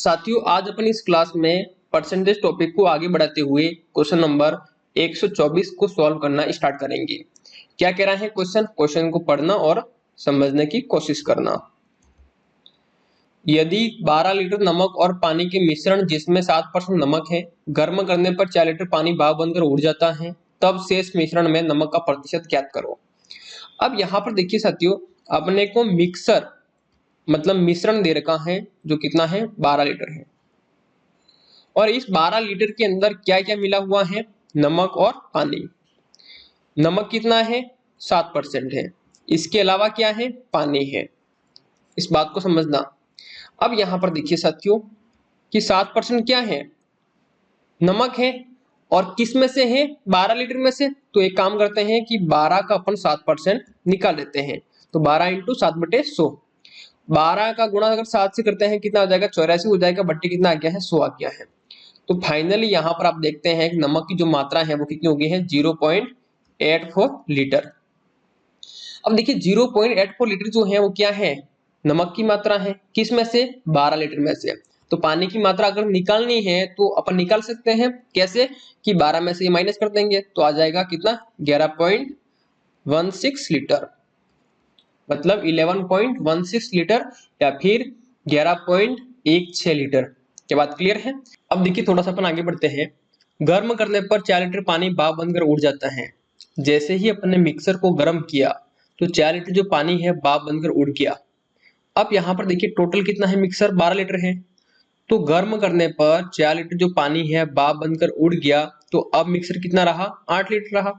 साथियों, आज अपन इस क्लास में परसेंटेज टॉपिक को आगे बढ़ाते हुए क्वेश्चन नंबर 124 को सॉल्व करना स्टार्ट करेंगे। क्या कह रहा है क्वेश्चन को पढ़ना और समझने की कोशिश करना। यदि 12 लीटर नमक और पानी के मिश्रण जिसमें 7% नमक है, गर्म करने पर 4 लीटर पानी भाप बनकर उड़ जाता है, तब शेष मिश्रण में नमक का प्रतिशत ज्ञात करो। अब यहाँ पर देखिए साथियों, अपने को मिक्सर मतलब मिश्रण दे रखा है जो कितना है 12 लीटर है, और इस 12 लीटर के अंदर क्या क्या मिला हुआ है, नमक और पानी। नमक कितना है 7% है, इसके अलावा क्या है पानी है। इस बात को समझना। अब यहां पर देखिए साथियों कि 7% क्या है, नमक है, और किस में से है 12 लीटर में से। तो एक काम करते हैं कि 12 का अपन 7% निकाल लेते हैं। तो 12 इंटू 7/100, 12 का गुणा अगर 7 से करते हैं कितना हो जाएगा 84 हो जाएगा, बट्टे कितना आ गया है 100 आ गया है। तो फाइनली यहाँ पर आप देखते हैं कि नमक की जो मात्रा है वो कितनी हो गई है 0.84 लीटर। अब देखिए 0.84 लीटर जो है वो क्या है, नमक की मात्रा है, किस में से 12 लीटर में से। तो पानी की मात्रा अगर निकालनी है तो अपन निकाल सकते हैं, कैसे कि 12 में से ये माइनस कर देंगे तो आ जाएगा कितना 11.16 लीटर, मतलब 11.16 लीटर या फिर 11.16 लीटर। क्या बात क्लियर है। अब देखिए थोड़ा सा अपन आगे बढ़ते हैं। गर्म करने पर 4 लीटर पानी भाप बनकर उड़ जाता है। जैसे ही अपन ने मिक्सर को गर्म किया तो 4 लीटर जो पानी है भाप बनकर उड़ गया। अब यहाँ पर देखिए टोटल कितना है, मिक्सर 12 लीटर है, तो गर्म करने पर 4 लीटर जो पानी है भाप बनकर उड़ गया, तो अब मिक्सर कितना रहा 8 लीटर रहा।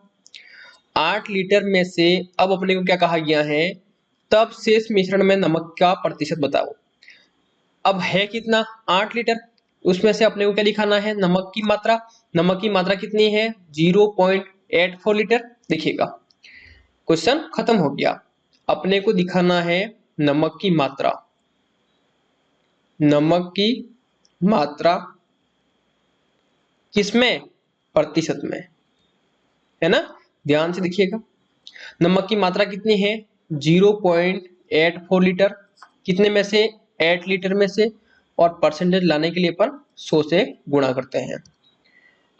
8 लीटर में से अब अपने को क्या कहा गया है, तब शेष मिश्रण में नमक का प्रतिशत बताओ। अब है कितना 8 लीटर, उसमें से अपने को क्या दिखाना है, नमक की मात्रा। नमक की मात्रा कितनी है 0.84 लीटर। देखिएगा क्वेश्चन खत्म हो गया। अपने को दिखाना है नमक की मात्रा, नमक की मात्रा किसमें, प्रतिशत में, है ना। ध्यान से देखिएगा नमक की मात्रा कितनी है 0.84 लीटर, कितने में से 8 लीटर में से, और परसेंटेज लाने के लिए अपन 100 से गुणा करते हैं।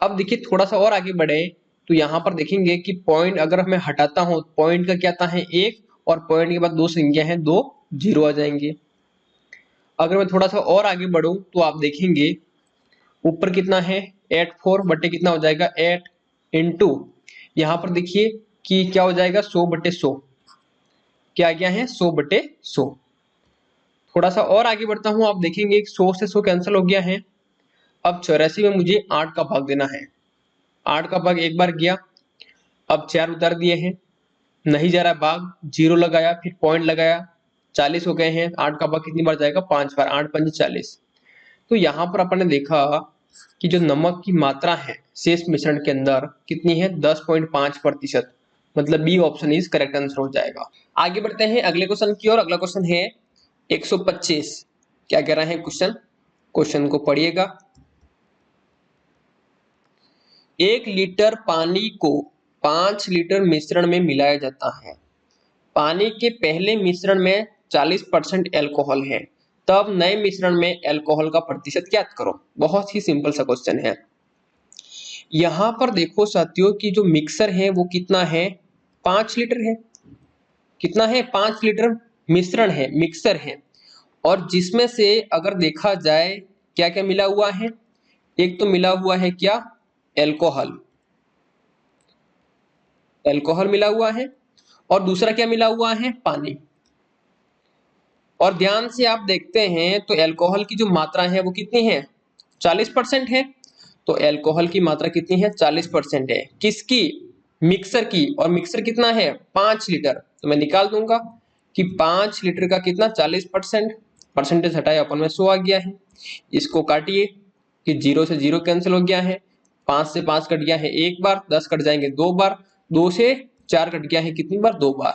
अब देखिए थोड़ा सा और आगे बढ़े तो यहाँ पर देखेंगे कि पॉइंट अगर मैं हटाता हूं, पॉइंट का क्या आता है 1, और पॉइंट के बाद दो संख्या है, 2 जीरो आ जाएंगे। अगर मैं थोड़ा सा और आगे बढ़ूं तो आप देखेंगे ऊपर कितना है 84 बट्टे कितना हो जाएगा 8 इंटू, यहाँ पर देखिए कि क्या हो जाएगा 100/100, क्या आ गया है 100/100। थोड़ा सा और आगे बढ़ता हूं, आप देखेंगे 100 से 100 कैंसिल हो गया है। अब 84 में मुझे 8 का भाग देना है, 8 का भाग एक बार गया, अब 4 उतार दिए हैं, नहीं जा रहा भाग, जीरो लगाया, फिर पॉइंट लगाया, 40 हो गए हैं। 8 का भाग कितनी बार जाएगा 5 बार, 8 5 40। तो यहाँ पर अपन ने देखा कि जो नमक की मात्रा है शेष मिश्रण के अंदर कितनी है 10.5%, मतलब B option is correct answer हो जाएगा। आगे बढ़ते हैं अगले क्वेश्चन की ओर। अगला क्वेश्चन है 125। क्या कह रहा है क्वेश्चन को पढ़िएगा। 1 लीटर पानी को 5 लीटर मिश्रण में मिलाया जाता है। पानी के पहले मिश्रण में 40% एल्कोहल है, तब नए मिश्रण में एल्कोहल का प्रतिशत ज्ञात करो। बहुत ही सिंपल सा क्वेश्चन है। यहां पर देखो साथियों कि जो मिक्सर है वो कितना है 5 लीटर है, कितना है 5 लीटर मिश्रण है, मिक्सर है, और जिसमें से अगर देखा जाए क्या क्या मिला हुआ है, एक तो मिला हुआ है क्या एल्कोहल, एल्कोहल मिला हुआ है, और दूसरा क्या मिला हुआ है पानी। और ध्यान से आप देखते हैं तो एल्कोहल की जो मात्रा है वो कितनी है 40% है। तो एल्कोहल की मात्रा कितनी है 40% है, किसकी, मिक्सर की, और मिक्सर कितना है 5 लीटर। तो मैं निकाल दूंगा कि 5 लीटर का कितना 40%, परसेंटेज हटाए अपन में 100 आ गया है। इसको काटिए कि 0 से 0 कैंसिल हो गया है, 5 से 5 कट गया है एक बार, 10 कट जाएंगे 2 बार, 2 से 4 कट गया है कितनी बार 2 बार।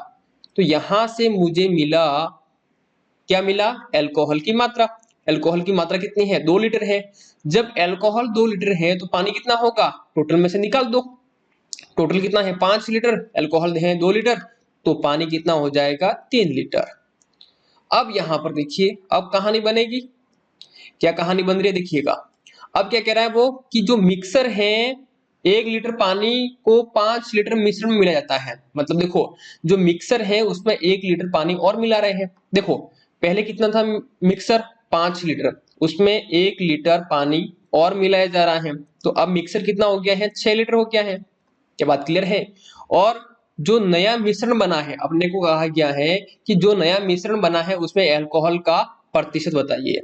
तो यहां से मुझे मिला, क्या मिला, एल्कोहल की मात्रा। एल्कोहल की मात्रा कितनी है 2 लीटर है। जब एल्कोहल 2 लीटर है तो पानी कितना होगा, टोटल में से निकाल दो, टोटल कितना है 5 लीटर, एल्कोहल है 2 लीटर, तो पानी कितना हो जाएगा 3 लीटर। अब यहां पर देखिए अब कहानी बनेगी, क्या कहानी बन रही है देखिएगा। अब क्या कह रहा है वो कि जो मिक्सर है 1 लीटर पानी को 5 लीटर मिश्रण में मिलाया जाता है। मतलब देखो जो मिक्सर है उसमें 1 लीटर पानी और मिला रहे हैं। देखो पहले कितना था मिक्सर 5 लीटर, उसमें 1 लीटर पानी और मिलाया जा रहा है, तो अब मिक्सर कितना हो गया है 6 लीटर हो गया है। क्या बात क्लियर है। और जो नया मिश्रण बना है अपने को कहा गया है कि जो नया मिश्रण बना है उसमें अल्कोहल का प्रतिशत बताइए।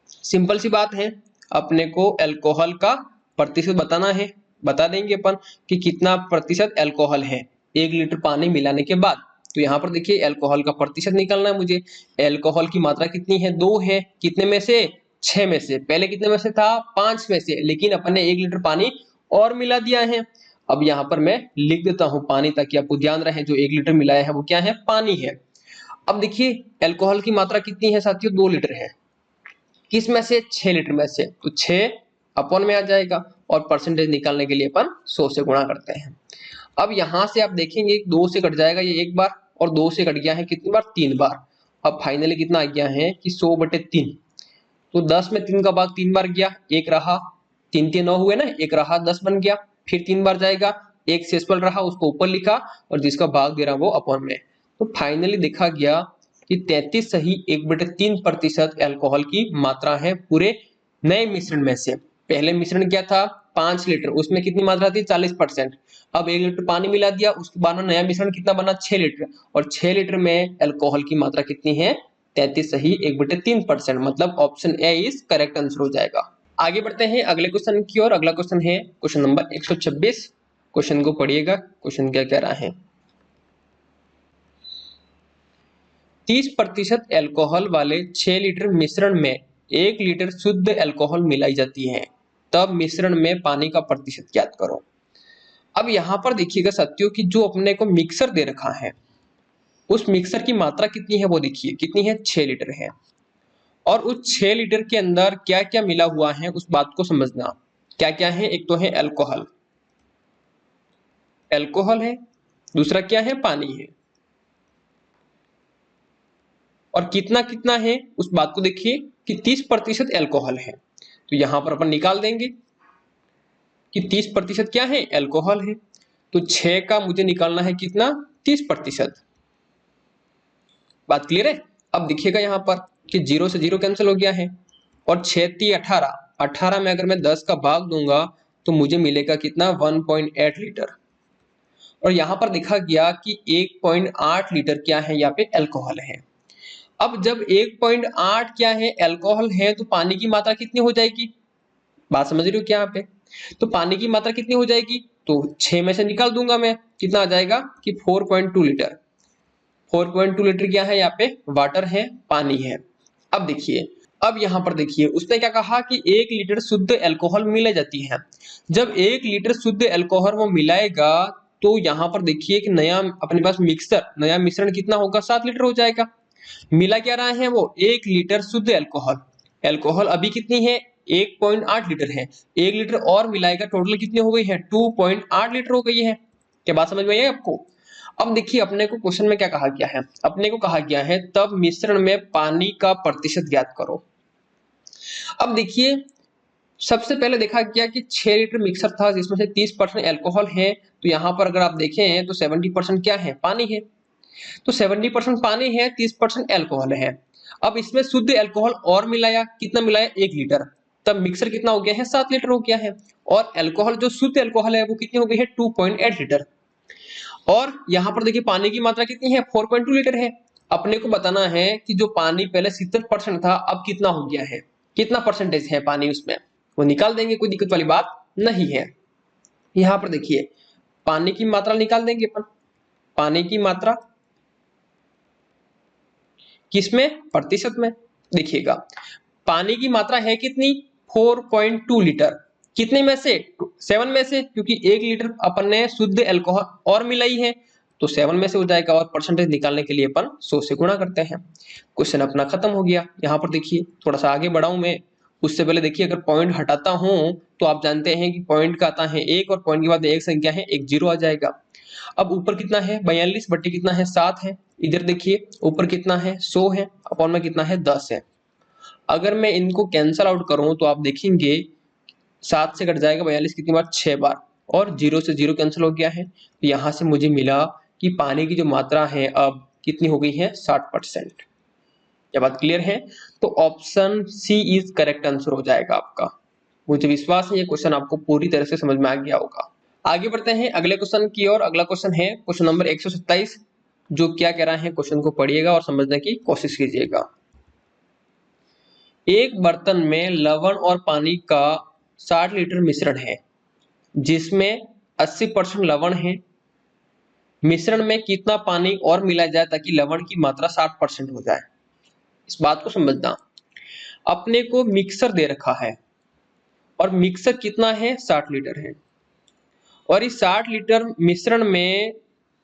सिंपल सी बात है, अपने को अल्कोहल का प्रतिशत बताना है। बता देंगे अपन कि कितना प्रतिशत अल्कोहल है 1 लीटर पानी मिलाने के बाद। तो यहाँ पर देखिए अल्कोहल का प्रतिशत निकालना है मुझे। अल्कोहल की मात्रा कितनी है 2 है, कितने में से 6 में से। पहले कितने में से था 5 में से, लेकिन अपन ने 1 लीटर पानी और मिला दिया है। अब यहाँ पर मैं लिख देता हूँ पानी, ताकि आपको ध्यान रहे जो 1 लीटर मिलाया है वो क्या है पानी है। अब देखिए अल्कोहल की मात्रा कितनी है साथियों 2 लीटर है, किस में से 6 लीटर में से, तो 6 अपॉन में आ जाएगा और परसेंटेज निकालने के लिए अपन 100 से गुणा करते हैं। अब यहां से आप देखेंगे 2 से कट जाएगा ये एक बार, और 2 से कट गया है कितनी बार 3 बार। अब फाइनली कितना आ गया है कि 100/3। तो 10 में 3 का भाग 3 बार गया, एक रहा, 3 3 9 हुए ना, एक रहा 10 बन गया, फिर 3 बार जाएगा, एक शेषफल रहा उसको ऊपर लिखा और जिसका भाग दे रहा वो अपॉन में। तो फाइनली देखा गया कि 33 सही 1/3% अल्कोहल की मात्रा है पूरे नए मिश्रण में से। पहले मिश्रण क्या था 5 लीटर, उसमें कितनी मात्रा थी 40%। अब 1 लीटर पानी मिला दिया, उसके बाद नया मिश्रण कितना बना 6 लीटर, और 6 लीटर में अल्कोहल की मात्रा कितनी है 33 सही 1/3%। मतलब option A is correct answer हो जाएगा। आगे बढ़ते हैं अगले क्वेश्चन की ओर। अगला क्वेश्चन है क्वेश्चन नंबर 126। क्वेश्चन को पढ़िएगा, क्वेश्चन क्या कह रहा है। 30% अल्कोहल वाले 6 लीटर मिश्रण में 1 लीटर शुद्ध अल्कोहल मिलाई जाती है, तब मिश्रण में पानी का प्रतिशत ज्ञात करो। अब यहां पर देखिएगा साथियों कि जो अपने को मिक्सर दे रखा है उस मिक्सर की मात्रा कितनी है वो देखिए, कितनी है 6 लीटर है। और उस 6 लीटर के अंदर क्या क्या मिला हुआ है उस बात को समझना। क्या क्या है, एक तो है अल्कोहल, अल्कोहल है, दूसरा क्या है पानी है, और कितना कितना है उस बात को देखिए कि 30% अल्कोहल है। तो यहां पर अपन निकाल देंगे कि 30% क्या है अल्कोहल है। तो 6 का मुझे निकालना है कितना 30%। बात क्लियर है। अब देखिएगा यहाँ पर कि 0 से 0 कैंसिल हो गया है, और 6 3 18, 18 में अगर मैं 10 का भाग दूंगा तो मुझे मिलेगा कितना 1.8 लीटर। और यहाँ पर देखा गया कि 1.8 लीटर क्या है यहाँ पे अल्कोहल है। अब जब 1.8 क्या है अल्कोहल है तो पानी की मात्रा कितनी हो जाएगी, बात समझ रही हो क्या यहाँ पे। तो पानी की मात्रा कितनी हो जाएगी, तो 6 में से निकाल दूंगा मैं, कितना आ जाएगा कि 4.2 लीटर। 4.2 लीटर क्या है यहाँ पे वाटर है, पानी है। अब देखिए, अब यहाँ पर देखिए उसने क्या कहा कि 1 लीटर शुद्ध अल्कोहल मिलाई जाती है। जब 1 लीटर शुद्ध अल्कोहल वो मिलाएगा तो यहाँ पर देखिए कि नया अपने पास नया मिश्रण कितना होगा 7 लीटर हो जाएगा। मिला क्या रहा है वो 1 लीटर शुद्ध अल्कोहल। अल्कोहल अभी कितनी है 1.8 लीटर है, 1 लीटर और मिलाएगा टोटल कितनी हो गई है 2.8 लीटर हो गई है। क्या बात समझ में आई आपको। अब देखिए अपने को क्वेश्चन में क्या कहा गया है, अपने को कहा गया है तब मिश्रण में पानी का प्रतिशत ज्ञात करो। अब देखिए सबसे पहले देखा गया कि 6 लीटर मिक्सर था जिसमें से 30% अल्कोहल है, तो यहाँ पर अगर आप देखें तो 70% क्या है पानी है। तो 70% पानी है 30% अल्कोहल है। अब इसमें शुद्ध अल्कोहल और मिलाया, कितना मिलाया 1 लीटर, तब मिक्सर कितना हो गया है 7 लीटर हो गया है। और अल्कोहल जो शुद्ध अल्कोहल है वो कितनी हो गई है 2.8 लीटर। और यहाँ पर देखिए पानी की मात्रा कितनी है 4.2 लीटर है। अपने को बताना है कि जो पानी पहले 70% था अब कितना हो गया है, कितना परसेंटेज है पानी उसमें, वो निकाल देंगे, कोई दिक्कत वाली बात नहीं है। यहाँ पर देखिए पानी की मात्रा निकाल देंगे अपन, पानी की मात्रा किसमें प्रतिशत में। देखिएगा पानी की मात्रा है कितनी 4.2 लीटर, कितने में से 7 में से, क्योंकि 1 लीटर अपन ने शुद्ध अल्कोहल और मिलाई है तो 7 में से हो जाएगा। और परसेंटेज निकालने के लिए अपन 100 से गुणा करते हैं। क्वेश्चन अपना खत्म हो गया। यहाँ पर देखिए थोड़ा सा आगे बढ़ाऊं मैं, उससे पहले देखिए अगर पॉइंट हटाता हूं तो आप जानते हैं कि पॉइंट का आता है 1 और पॉइंट के बाद एक संख्या है 1 0 आ जाएगा। अब ऊपर कितना है 42 बट्टी कितना है 7 है। इधर देखिए ऊपर कितना है 100 है, अपॉन में कितना है 10 है। अगर मैं इनको कैंसल आउट करूं तो आप देखेंगे 7 से कट जाएगा 42 कितनी बार 6 बार, और 0 से 0 कैंसिल हो गया है। तो यहां से मुझे मिला कि पानी की जो मात्रा है अब कितनी हो गई है 60%। क्या बात क्लियर है? तो option C is correct answer हो जाएगा आपका। मुझे विश्वास है ये क्वेश्चन आपको पूरी तरह से समझ में आ गया होगा। आगे बढ़ते हैं अगले क्वेश्चन की ओर। अगला क्वेश्चन है क्वेश्चन नंबर 127, जो क्या कह रहा है क्वेश्चन को पढ़िएगा और समझने की कोशिश कीजिएगा। एक बर्तन में लवण और पानी का 60 लीटर मिश्रण है, जिसमें 80% लवण है। मिश्रण में कितना पानी और मिलाया जाए ताकि लवण की मात्रा 60% हो जाए? इस बात को समझना। अपने को मिक्सर दे रखा है और मिक्सर कितना है 60 लीटर है, और इस 60 लीटर मिश्रण में,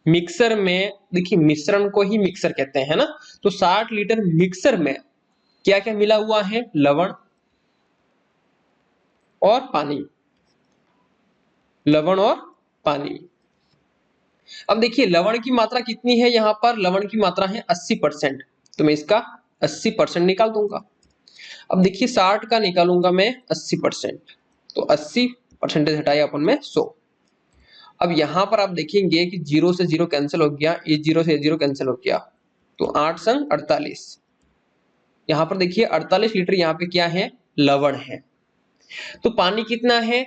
मिक्सर में देखिए मिश्रण को ही मिक्सर कहते हैं ना, तो 60 लीटर मिक्सर में क्या क्या मिला हुआ है? लवण और पानी, लवण और पानी। अब देखिए लवण की मात्रा कितनी है, यहां पर लवण की मात्रा है 80%, तो मैं इसका 80% निकाल दूंगा। अब देखिए 60 का निकालूंगा मैं 80%, तो 80% हटाए अपन में 100। अब यहां पर आप देखेंगे कि 0 से 0 कैंसिल हो गया, ये 0 से 0 कैंसिल हो गया, तो 8 संग 48। यहां पर देखिए 48 लीटर यहाँ पे क्या है? लवण है। तो पानी कितना है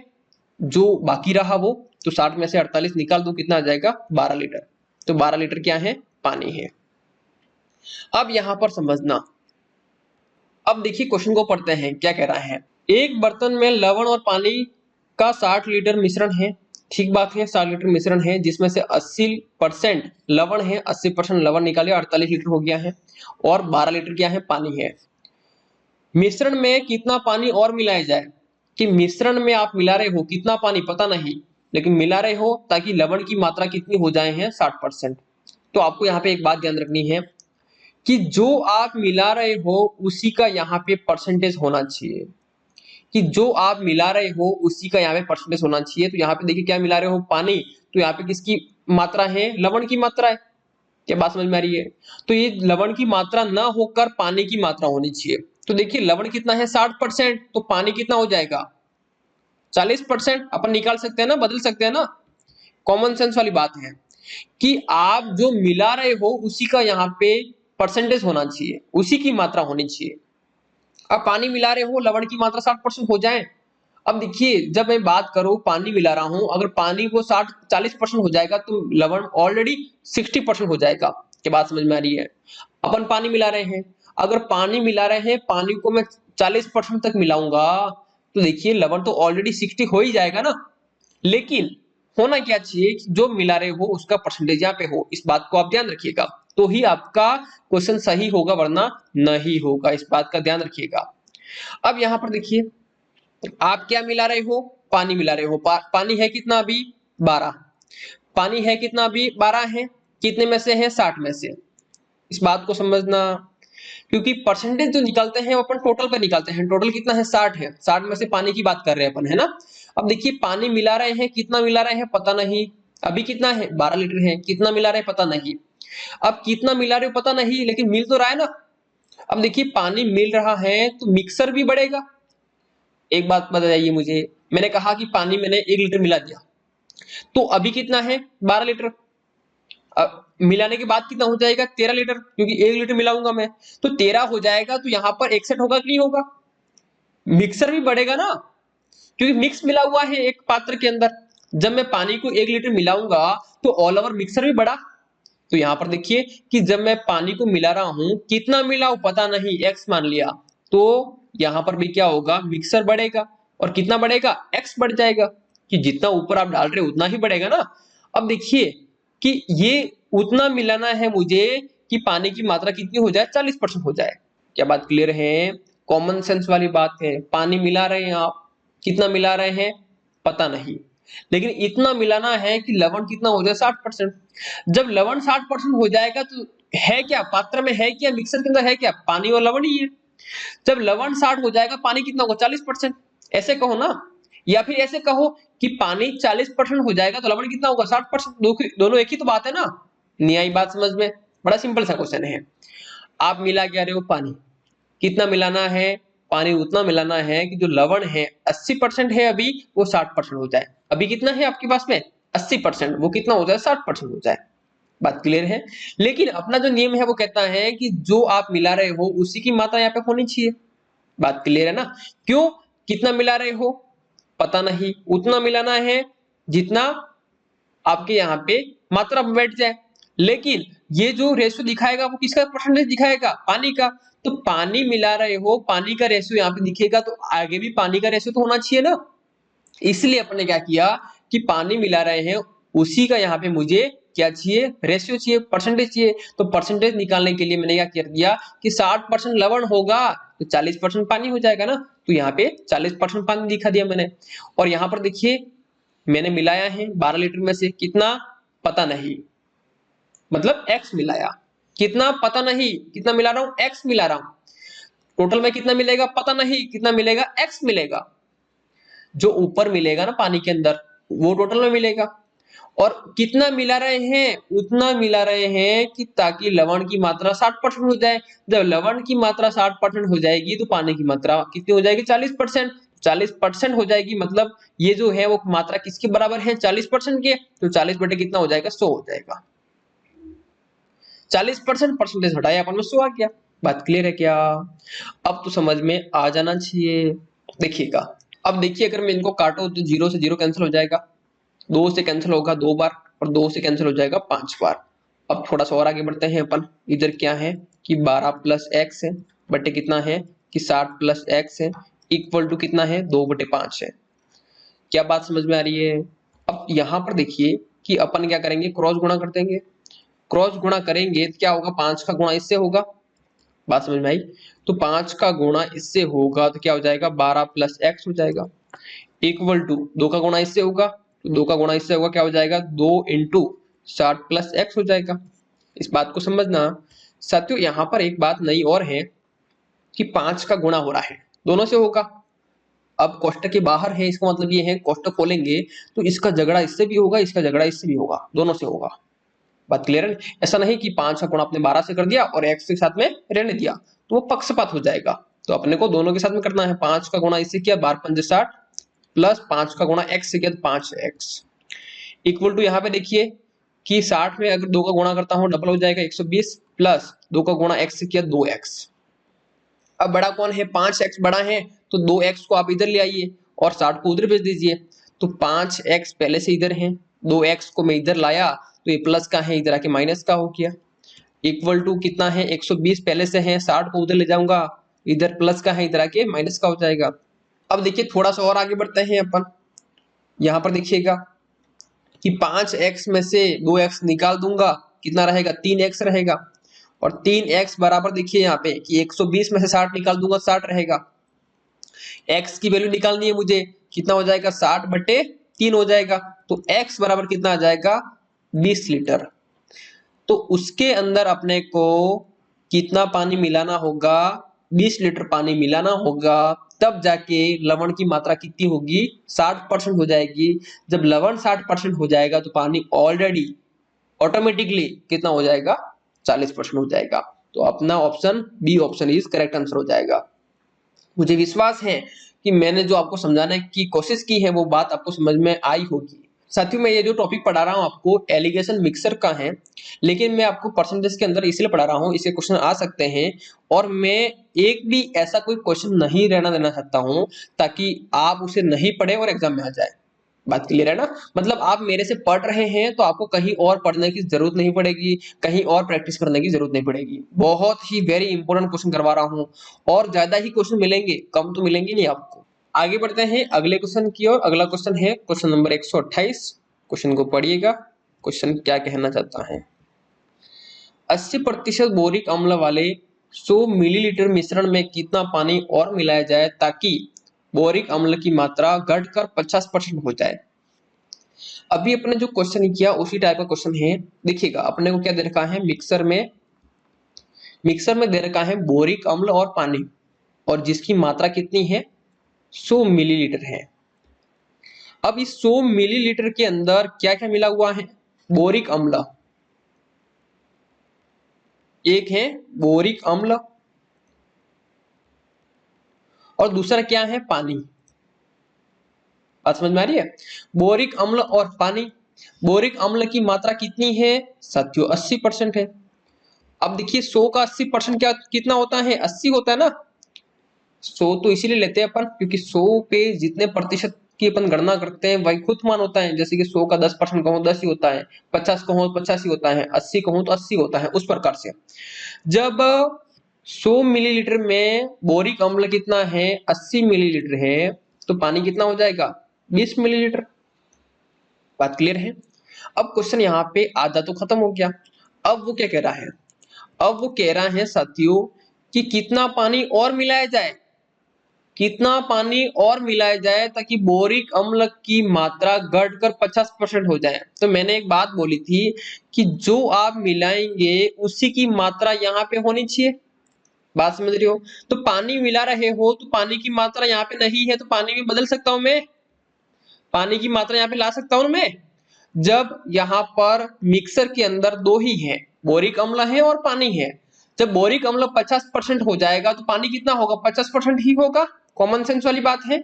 जो बाकी रहा वो, तो 60 में से 48 निकाल दो, कितना आ जाएगा? 12 लीटर। तो 12 लीटर क्या है? पानी है। अब यहां पर समझना, अब देखिए क्वेश्चन को पढ़ते हैं क्या कह रहा है। एक बर्तन में लवण और पानी का 60 लीटर मिश्रण है, ठीक बात है, 60 लीटर मिश्रण है जिसमें से 80% लवण है, 80% लवण निकाले 48 लीटर हो गया है, और 12 लीटर क्या है? पानी है। मिश्रण में कितना पानी और मिलाया जाए? कि मिश्रण में आप मिला रहे हो कितना पानी पता नहीं, लेकिन मिला रहे हो ताकि लवण की मात्रा कितनी हो जाए है 60%। तो आपको यहाँ पे एक बात ध्यान रखनी है कि जो आप मिला रहे हो उसी का यहाँ पे परसेंटेज होना चाहिए, कि जो आप मिला रहे हो उसी का यहाँ पे परसेंटेज होना चाहिए। तो यहाँ पे देखिए क्या मिला रहे हो? पानी, तो यहाँ पे किसकी मात्रा है? लवण की मात्रा है। क्या बात समझ में आ रही है? तो ये लवण की मात्रा ना होकर पानी की मात्रा होनी चाहिए। तो देखिए लवण कितना है 60%, तो पानी कितना हो जाएगा 40%। अपन निकाल सकते हैं ना, बदल सकते हैं ना, कॉमन सेंस वाली बात है कि आप जो मिला रहे हो उसी का यहाँ पे परसेंटेज होना चाहिए, उसी की मात्रा होनी चाहिए। अब पानी मिला रहे हो, लवण की मात्रा 60% हो जाए। अब देखिए जब मैं बात करूं पानी मिला रहा हूं, अगर पानी को 40% हो जाएगा तो लवण ऑलरेडी 60% हो जाएगा। क्या बात समझ में आ रही है? अपन पानी मिला रहे हैं, अगर पानी मिला रहे हैं, पानी को मैं 40% तक मिलाऊंगा, तो देखिए लवण तो ऑलरेडी 60 हो ही जाएगा ना। लेकिन होना क्या चाहिए कि जो मिला रहे हो उसका परसेंटेज यहाँ पे हो, इस बात को आप ध्यान रखिएगा, तो ही आपका क्वेश्चन सही होगा, वरना नहीं होगा, इस बात का ध्यान रखिएगा। अब यहाँ पर देखिए आप क्या मिला रहे हो? पानी मिला रहे हो। पानी है कितना अभी? 12। पानी है कितना अभी? 12 है। कितने में से है? 60 में से। इस बात को समझना, क्योंकि परसेंटेज जो निकालते हैं वो अपन टोटल पे निकालते हैं। टोटल कितना है? 60 है। 60 में से पानी की बात कर रहे हैं अपन, है ना। अब देखिए पानी मिला रहे हैं, कितना मिला रहे हैं पता नहीं। अभी कितना है? 12 लीटर है। कितना मिला रहे हैं पता नहीं। अब कितना मिला रहे हो पता नहीं, लेकिन मिल तो रहा है ना। अब देखिए पानी मिल रहा है तो मिक्सर भी बढ़ेगा। एक बात बताइए मुझे, मैंने कहा कि पानी मैंने 1 लीटर मिला दिया, तो अभी कितना है? 12 लीटर। अब मिलाने के बाद कितना हो जाएगा? 13 लीटर, क्योंकि 1 लीटर मिलाऊंगा मैं, तो 13 हो जाएगा। तो यहाँ पर 61 होगा कि नहीं होगा? मिक्सर भी बढ़ेगा ना, क्योंकि मिक्स मिला हुआ है एक पात्र के अंदर। जब मैं पानी को 1 लीटर मिलाऊंगा तो ऑल ओवर मिक्सर भी बढ़ा। तो यहाँ पर देखिए कि जब मैं पानी को मिला रहा हूं, कितना मिलाऊं पता नहीं, x मान लिया, तो यहाँ पर भी क्या होगा? मिक्सर बढ़ेगा। और कितना बढ़ेगा? x बढ़ जाएगा, कि जितना ऊपर आप डाल रहे हो उतना ही बढ़ेगा ना। अब देखिए कि ये उतना मिलाना है मुझे कि पानी की मात्रा कितनी हो जाए? 40% हो जाए। क्या बात क्लियर है? कॉमन सेंस वाली बात है। पानी मिला रहे हैं आप, कितना मिला रहे हैं पता नहीं, लेकिन इतना मिलाना है कि लवण कितना हो जाए? 60%। जब लवण 60% हो जाएगा तो है क्या पात्र में? है क्या मिक्सर के अंदर? है क्या? पानी और लवण ही है। जब लवण 60 हो जाएगा, पानी कितना होगा? 40%। ऐसे कहो ना, या फिर ऐसे कहो कि पानी 40% हो जाएगा तो लवण कितना होगा? 60%। दोनों एक ही तो बात है ना। नहीं आई बात समझ में? बड़ा सिंपल सा क्वेश्चन है। आप मिला क्या रहे हो? पानी। कितना मिलाना है? पानी उतना मिलाना है कि जो लवण है 80% है अभी, वो 60% हो जाए। अभी कितना है आपके पास में 80%, वो कितना हो जाए 60% हो जाए। बात क्लियर है। लेकिन अपना जो नियम है वो कहता है कि जो आप मिला रहे हो उसी की मात्रा यहाँ पे होनी चाहिए। बात क्लियर है ना। क्यों, कितना मिला रहे हो पता नहीं, उतना मिलाना है जितना आपके यहाँ पे मात्रा बैठ जाए। लेकिन ये जो रेशियो दिखाएगा वो किसका परसेंटेज दिखाएगा, पानी का। तो पानी मिला रहे हो, पानी का रेशियो यहाँ पे दिखेगा, तो आगे भी पानी का रेशियो तो होना चाहिए ना। इसलिए अपने क्या किया कि पानी मिला रहे हैं उसी का यहाँ पे मुझे क्या चाहिए, रेशियो चाहिए, परसेंटेज चाहिए। तो परसेंटेज निकालने के लिए मैंने क्या कर दिया कि 60% लवण होगा तो 40% पानी हो जाएगा ना। तो यहाँ पे 40% पानी दिखा दिया मैंने। और यहाँ पर देखिए मैंने मिलाया है 12 लीटर में से कितना पता नहीं, मतलब x मिलाया, कितना पता नहीं, कितना मिला रहा हूं x मिला रहा हूं। टोटल में कितना मिलेगा पता नहीं, कितना मिलेगा x मिलेगा। जो ऊपर मिलेगा ना पानी के अंदर वो टोटल में मिलेगा। और कितना मिला रहे हैं, उतना मिला रहे हैं कि ताकि लवण की मात्रा 60% हो जाए। जब लवण की मात्रा 60% हो जाएगी तो पानी की मात्रा कितनी हो जाएगी 40%। 40% हो जाएगी, मतलब ये जो है वो मात्रा किसके बराबर है 40% के। तो 40 बटे कितना हो जाएगा 100 हो जाएगा। 40% परसेंटेज हटाया अपन में 100 आ गया। बात क्लियर है क्या। अब तो समझ में आ जाना चाहिए। देखिएगा, अब देखिए अगर मैं इनको काटो तो 0 से 0 कैंसिल हो जाएगा, 2 से कैंसिल होगा 2 बार, और 2 से कैंसिल हो जाएगा 5 बार। अब थोड़ा सा और आगे बढ़ते हैं अपन। इधर क्या है कि 12 प्लस एक्स है बटे कितना है कि 60 प्लस एक्स है, इक्वल टू कितना है 2 बटे 5 है। क्या बात समझ में आ रही है। अब यहाँ पर देखिए कि अपन क्या करेंगे, क्रॉस गुणा कर देंगे। क्रॉस गुणा करेंगे तो क्या होगा, 5 का गुणा इससे होगा। बात समझ में आई। तो 5 का गुणा इससे होगा तो क्या हो जाएगा 12 प्लस एक्स हो जाएगा, इक्वल टू 2 का गुणा इससे होगा, तो 2 का गुणा इससे होगा क्या हो जाएगा 2 इंटू 60 प्लस एक्स हो जाएगा। इस बात को समझना साथियों। यहाँ पर एक बात नई और है कि 5 का गुणा हो रहा है, दोनों से होगा। अब कोष्टक के बाहर है, इसका मतलब ये है कोष्टक खोलेंगे तो इसका झगड़ा इससे भी होगा, इसका झगड़ा इससे भी होगा, दोनों से होगा। बात क्लियर है। ऐसा नहीं कि 5 का गुणा आपने 12 से कर दिया और एक्स के साथ में रहने दिया, तो वो पक्षपात हो जाएगा। तो अपने को दोनों के साथ में करना है। 5 का गुणा इससे किया 12 पंजे 60 प्लस 5 का गुणा एक्स से किया 5x, इक्वल टू यहाँ पे देखिए कि 60 में अगर 2 का गुणा करता हूं डबल हो जाएगा 120 प्लस 2 का गुणा x से किया 2x। अब बड़ा कौन है 5x बड़ा है, तो 2x को आप इधर ले आइए और 60 को उधर भेज दीजिए। तो 5x पहले से इधर है, 2x को मैं इधर लाया तो ये प्लस का है, इधर आके माइनस का हो गया। इक्वल टू कितना है 120 पहले से है, 60 को उधर ले जाऊंगा, इधर प्लस का है, इधर आके माइनस का हो जाएगा। अब देखिए थोड़ा सा और आगे बढ़ते हैं अपन। यहां पर देखिएगा कि 5x में से 2x निकाल दूंगा, कितना रहेगा 3x रहेगा। और 3x बराबर देखिए यहाँ पे कि 120 में से 60 निकाल दूंगा 60 रहेगा। x की वैल्यू निकालनी है मुझे, कितना हो जाएगा 60 बटे 3 हो जाएगा। तो x बराबर कितना आ जाएगा 20 लीटर। तो उसके अंदर अपने को कितना पानी मिलाना होगा, 20 लीटर पानी मिलाना होगा, तब जाके लवण की मात्रा कितनी होगी 60% हो जाएगी। जब लवण 60% हो जाएगा तो पानी ऑलरेडी ऑटोमेटिकली कितना हो जाएगा 40% हो जाएगा। तो अपना option B option is correct answer हो जाएगा। मुझे विश्वास है कि मैंने जो आपको समझाने की कोशिश की है वो बात आपको समझ में आई होगी। साथियों मैं ये जो टॉपिक पढ़ा रहा हूँ आपको एलिगेशन मिक्सर का है, लेकिन मैं आपको परसेंटेज के अंदर इसलिए पढ़ा रहा हूँ, इसके क्वेश्चन आ सकते हैं। और मैं एक भी ऐसा कोई क्वेश्चन नहीं रहना देना चाहता हूँ ताकि आप उसे नहीं पढ़े और एग्जाम में आ जाए। बात क्लियर है ना। मतलब आप मेरे से पढ़ रहे हैं तो आपको कहीं और पढ़ने की जरूरत नहीं पड़ेगी, कहीं और प्रैक्टिस करने की जरूरत नहीं पड़ेगी। बहुत ही वेरी इंपॉर्टेंट क्वेश्चन करवा रहा हूं, और ज्यादा ही क्वेश्चन मिलेंगे, कम तो मिलेंगे नहीं आपको। आगे बढ़ते हैं अगले क्वेश्चन की ओर। अगला क्वेश्चन है क्वेश्चन नंबर 128। क्वेश्चन को पढ़िएगा, क्वेश्चन क्या कहना चाहता है। 80% बोरिक अम्ल वाले 100 मिलीलीटर मिश्रण में कितना पानी और मिलाया जाए ताकि बोरिक अम्ल की मात्रा घटकर 50% हो जाए। अभी अपने जो क्वेश्चन किया उसी टाइप का क्वेश्चन है। देखिएगा अपने को क्या दे रखा है, मिक्सर में दे रखा है बोरिक अम्ल और पानी, और जिसकी मात्रा कितनी है 100 मिलीलीटर है। अब इस 100 मिलीलीटर के अंदर क्या क्या मिला हुआ है, बोरिक अम्ल, एक है बोरिक अम्ल और दूसरा क्या है, पानी। बात समझ में आ रही है? बोरिक अम्ल और पानी। बोरिक अम्ल की मात्रा कितनी है साथियों, 80% है। अब देखिए 100 का 80% क्या कितना होता है, 80 होता है ना। 100 तो इसीलिए लेते हैं अपन क्योंकि 100 पे जितने प्रतिशत की अपन गणना करते हैं वही खुद मान होता है। जैसे कि 100 का 10% कहूं 10 ही होता है, 50 कहूं 50 ही होता है, 80 कहूं तो 80 होता है, उस प्रकार से। जब 100 मिलीलीटर में बोरिक अम्ल कितना है, 80 मिलीलीटर है, तो पानी कितना हो जाएगा, 20 मिलीलीटर। बात क्लियर है? अब क्वेश्चन यहाँ पे आधा तो खत्म हो गया। अब वो क्या कह रहा है, अब वो कह रहा है साथियों कि कितना पानी और मिलाया जाए, कितना पानी और मिलाया जाए ताकि बोरिक अम्ल की मात्रा घटकर 50% हो जाए। तो मैंने एक बात बोली थी कि जो आप मिलाएंगे उसी की मात्रा यहाँ पे होनी चाहिए। बात समझ रही हो? तो पानी मिला रहे हो तो पानी की मात्रा यहाँ पे नहीं है तो पानी में बदल सकता हूं मैं, पानी की मात्रा यहाँ पे ला सकता हूं मैं। जब यहाँ पर मिक्सर के अंदर दो ही है, बोरिक अम्ल है और पानी है, जब बोरिक अम्ल 50% हो जाएगा तो पानी कितना होगा, 50% ही होगा। कॉमन सेंस वाली बात है।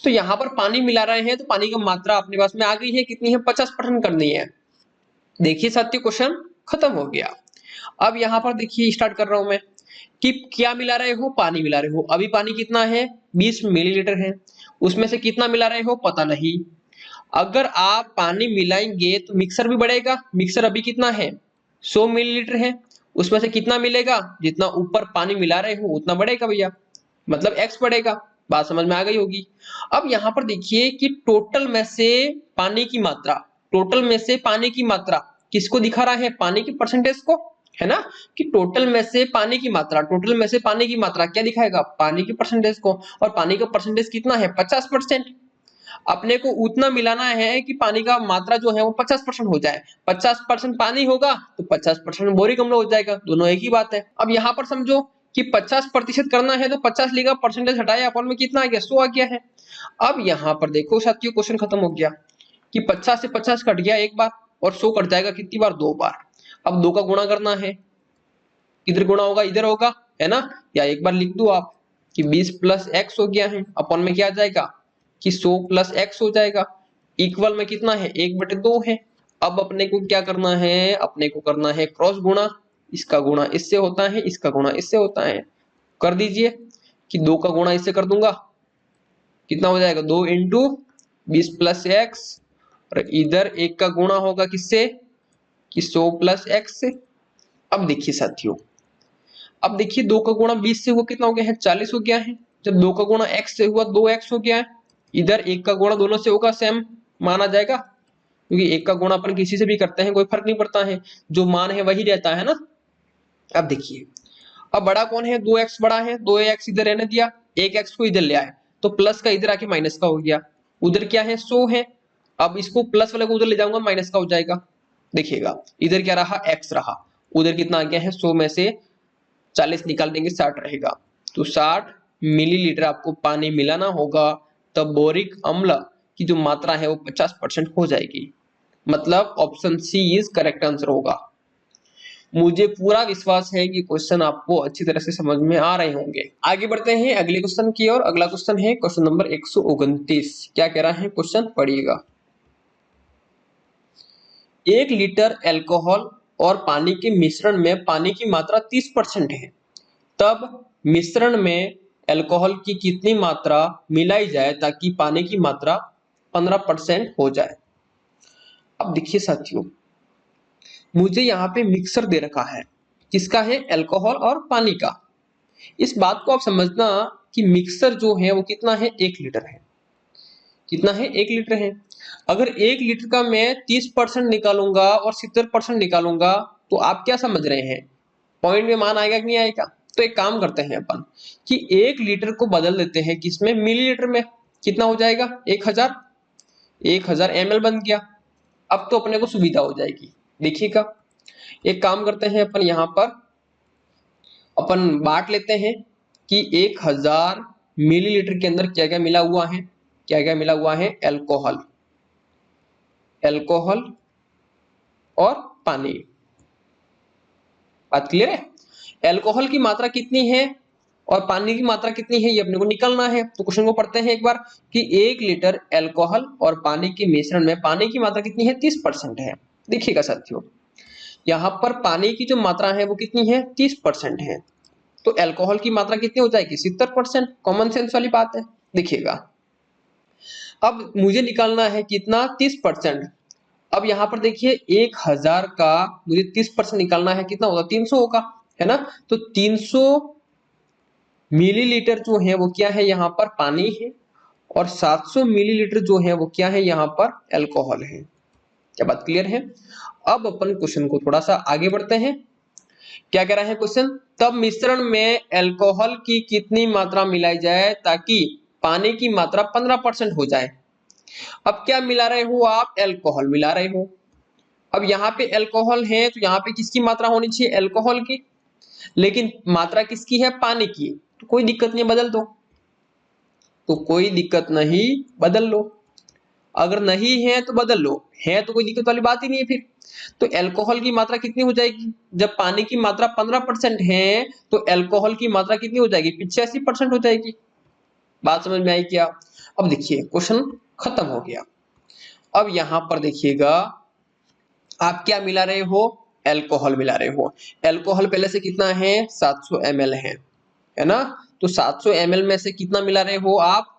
तो यहाँ पर पानी मिला रहे हैं तो पानी की मात्रा अपने पास में आ गई है, कितनी है, 50% करनी है। देखिए साथियों क्वेश्चन खत्म हो गया। अब यहाँ पर देखिए स्टार्ट कर रहा हूं मैं कि क्या मिला रहे हो, पानी मिला रहे हो। अभी पानी कितना है, 20 मिलीलीटर है, उसमें से कितना मिला रहे हो पता नहीं। अगर आप पानी मिलाएंगे तो मिक्सर भी बढ़ेगा, मिक्सर अभी कितना है, 100 मिलीलीटर है, उसमें से कितना मिलेगा, जितना ऊपर पानी मिला रहे हो उतना बढ़ेगा भैया, मतलब एक्स बढ़ेगा। बात समझ में आ गई होगी। अब यहाँ पर देखिए कि टोटल में से पानी की मात्रा, टोटल में से पानी की मात्रा किसको दिखा रहा है, पानी की परसेंटेज को, है ना। कि टोटल में से पानी की मात्रा, टोटल में से पानी की मात्रा क्या दिखाएगा, पानी की परसेंटेज को। और पानी का परसेंटेज कितना है, 50%। अपने को उतना मिलाना है कि पानी का मात्रा जो है वो 50% हो जाए। 50% पानी होगा तो 50% बोरिक अम्ल हो जाएगा, दोनों एक ही बात है। अब यहाँ पर समझो कि 50% करना है तो 50 लिखा, परसेंटेज हटाया, अपन में कितना आ गया, 100 आ गया है। अब यहाँ पर देखो साथियों क्वेश्चन खत्म हो गया कि 50 से 50 कट गया एक बार और 100 कट जाएगा कितनी बार, 2 बार। अब 2 का गुणा करना है, किधर गुणा होगा, इधर होगा, है ना। या एक बार लिख दो आप कि 20 प्लस एक्स हो गया है, अपन में क्या आ जाएगा कि 100 प्लस एक्स हो जाएगा। इक्वल में कितना है, 1/2 है। अब अपने को क्या करना है, अपने को करना है क्रॉस गुणा, इसका गुणा इससे होता है, इसका गुणा इससे होता है। कर दीजिए कि 2 का गुणा इससे कर दूंगा, कितना हो जाएगा, 2 इंटू 20 प्लस एक्स, और इधर 1 का गुणा होगा किससे, कि 100 प्लस एक्स से। अब देखिए साथियों, अब देखिए 2 का गुणा 20 से हुआ कितना हो गया है, 40 हो गया है। जब 2 का गुणा x से हुआ 2x हो गया है। इधर 1 का गुणा दोनों से होगा, सेम माना जाएगा, क्योंकि 1 का गुणा अपन किसी से भी करते हैं कोई फर्क नहीं पड़ता है, जो मान है वही रहता है ना। अब देखिए, अब बड़ा कौन है, 2x बड़ा है, 2x इधर रहने दिया, 1x को इधर ले आए तो प्लस का इधर आके माइनस का हो गया। उधर क्या है, 100 है, अब इसको प्लस वाले को उधर ले जाऊंगा, माइनस का हो जाएगा। देखिएगा इधर क्या रहा, x रहा, उधर कितना आ गया है, 100 में से 40 निकाल देंगे, 60 रहेगा। तो 60 मिलीलीटर आपको पानी मिलाना होगा, तब बोरिक अम्ल की जो मात्रा है वो 50% हो जाएगी। मतलब option C is correct answer होगा। मुझे पूरा विश्वास है कि क्वेश्चन आपको अच्छी तरह से समझ में आ रहे होंगे। आगे बढ़ते हैं अगले क्वेश्चन की ओर। अगला क्वेश्चन है क्वेश्चन नंबर 129। क्या कह रहा है क्वेश्चन, पढ़िएगा। 1 लीटर अल्कोहल और पानी के मिश्रण में पानी की मात्रा 30% है, तब मिश्रण में अल्कोहल की कितनी मात्रा मिलाई जाए ताकि पानी की मात्रा 15% हो जाए। अब देखिए साथियों, मुझे यहाँ पे मिक्सर दे रखा है, किसका है, अल्कोहल और पानी का। इस बात को आप समझना कि मिक्सर जो है वो कितना है, 1 लीटर है। कितना है, 1 लीटर है। अगर 1 लीटर का मैं 30% निकालूंगा और 70% निकालूंगा तो आप क्या समझ रहे हैं, पॉइंट में मान आएगा कि नहीं आएगा। तो एक काम करते हैं अपन कि 1 लीटर को बदल देते हैं किसमें, मिलीलीटर में। कितना हो जाएगा, 1000 ml बन गया। अब तो अपने को सुविधा हो जाएगी। देखिएगा, एक काम करते हैं अपन, यहाँ पर अपन बांट लेते हैं कि 1000 मिलीलीटर के अंदर क्या क्या मिला हुआ है, क्या क्या मिला हुआ है, अल्कोहल, अल्कोहल और पानी। बात क्लियर है? अल्कोहल की मात्रा कितनी है और पानी की मात्रा कितनी है ये अपने को निकालना है। तो क्वेश्चन को पढ़ते हैं एक बार कि 1 लीटर अल्कोहल और पानी के मिश्रण में पानी की मात्रा कितनी है 30% है। देखिएगा साथियों, यहाँ पर पानी की जो मात्रा है वो कितनी है 30% है, तो अल्कोहल की मात्रा कितनी हो जाएगी 70%। कॉमन सेंस वाली बात है। देखिएगा, अब मुझे निकालना है कितना 30%। अब यहाँ पर देखिए 1000 का मुझे 30% निकालना है, कितना होगा 300 होगा, है ना। तो 300 मिलीलीटर जो है वो क्या है यहाँ पर पानी है, और 700 मिलीलीटर जो है वो क्या है यहाँ पर अल्कोहल है। क्या बात क्लियर है। अब अपन क्वेश्चन को थोड़ा सा आगे बढ़ते हैं। क्या कह रहा है क्वेश्चन, तब मिश्रण में अल्कोहल की कितनी मात्रा मिलाई जाए ताकि पानी की मात्रा 15% हो जाए। अब क्या मिला रहे हो आप, अल्कोहल मिला रहे हो। अब यहाँ पे अल्कोहल है तो यहाँ पे किसकी मात्रा होनी चाहिए अल्कोहल की, लेकिन मात्रा किसकी है पानी की, तो कोई दिक्कत नहीं बदल दो, तो कोई दिक्कत नहीं बदल लो। अगर नहीं है तो बदल लो, है तो कोई दिक्कत वाली बात ही नहीं है फिर। तो अल्कोहल की मात्रा कितनी हो जाएगी, जब पानी की मात्रा 15% है तो अल्कोहल की मात्रा कितनी हो जाएगी 85% हो जाएगी। बात समझ में आई क्या। अब देखिए क्वेश्चन खत्म हो गया। अब यहां पर देखिएगा, आप क्या मिला रहे हो अल्कोहल मिला रहे हो। अल्कोहल पहले से कितना है 700 ml है ना। तो 700 ml में से कितना मिला रहे हो आप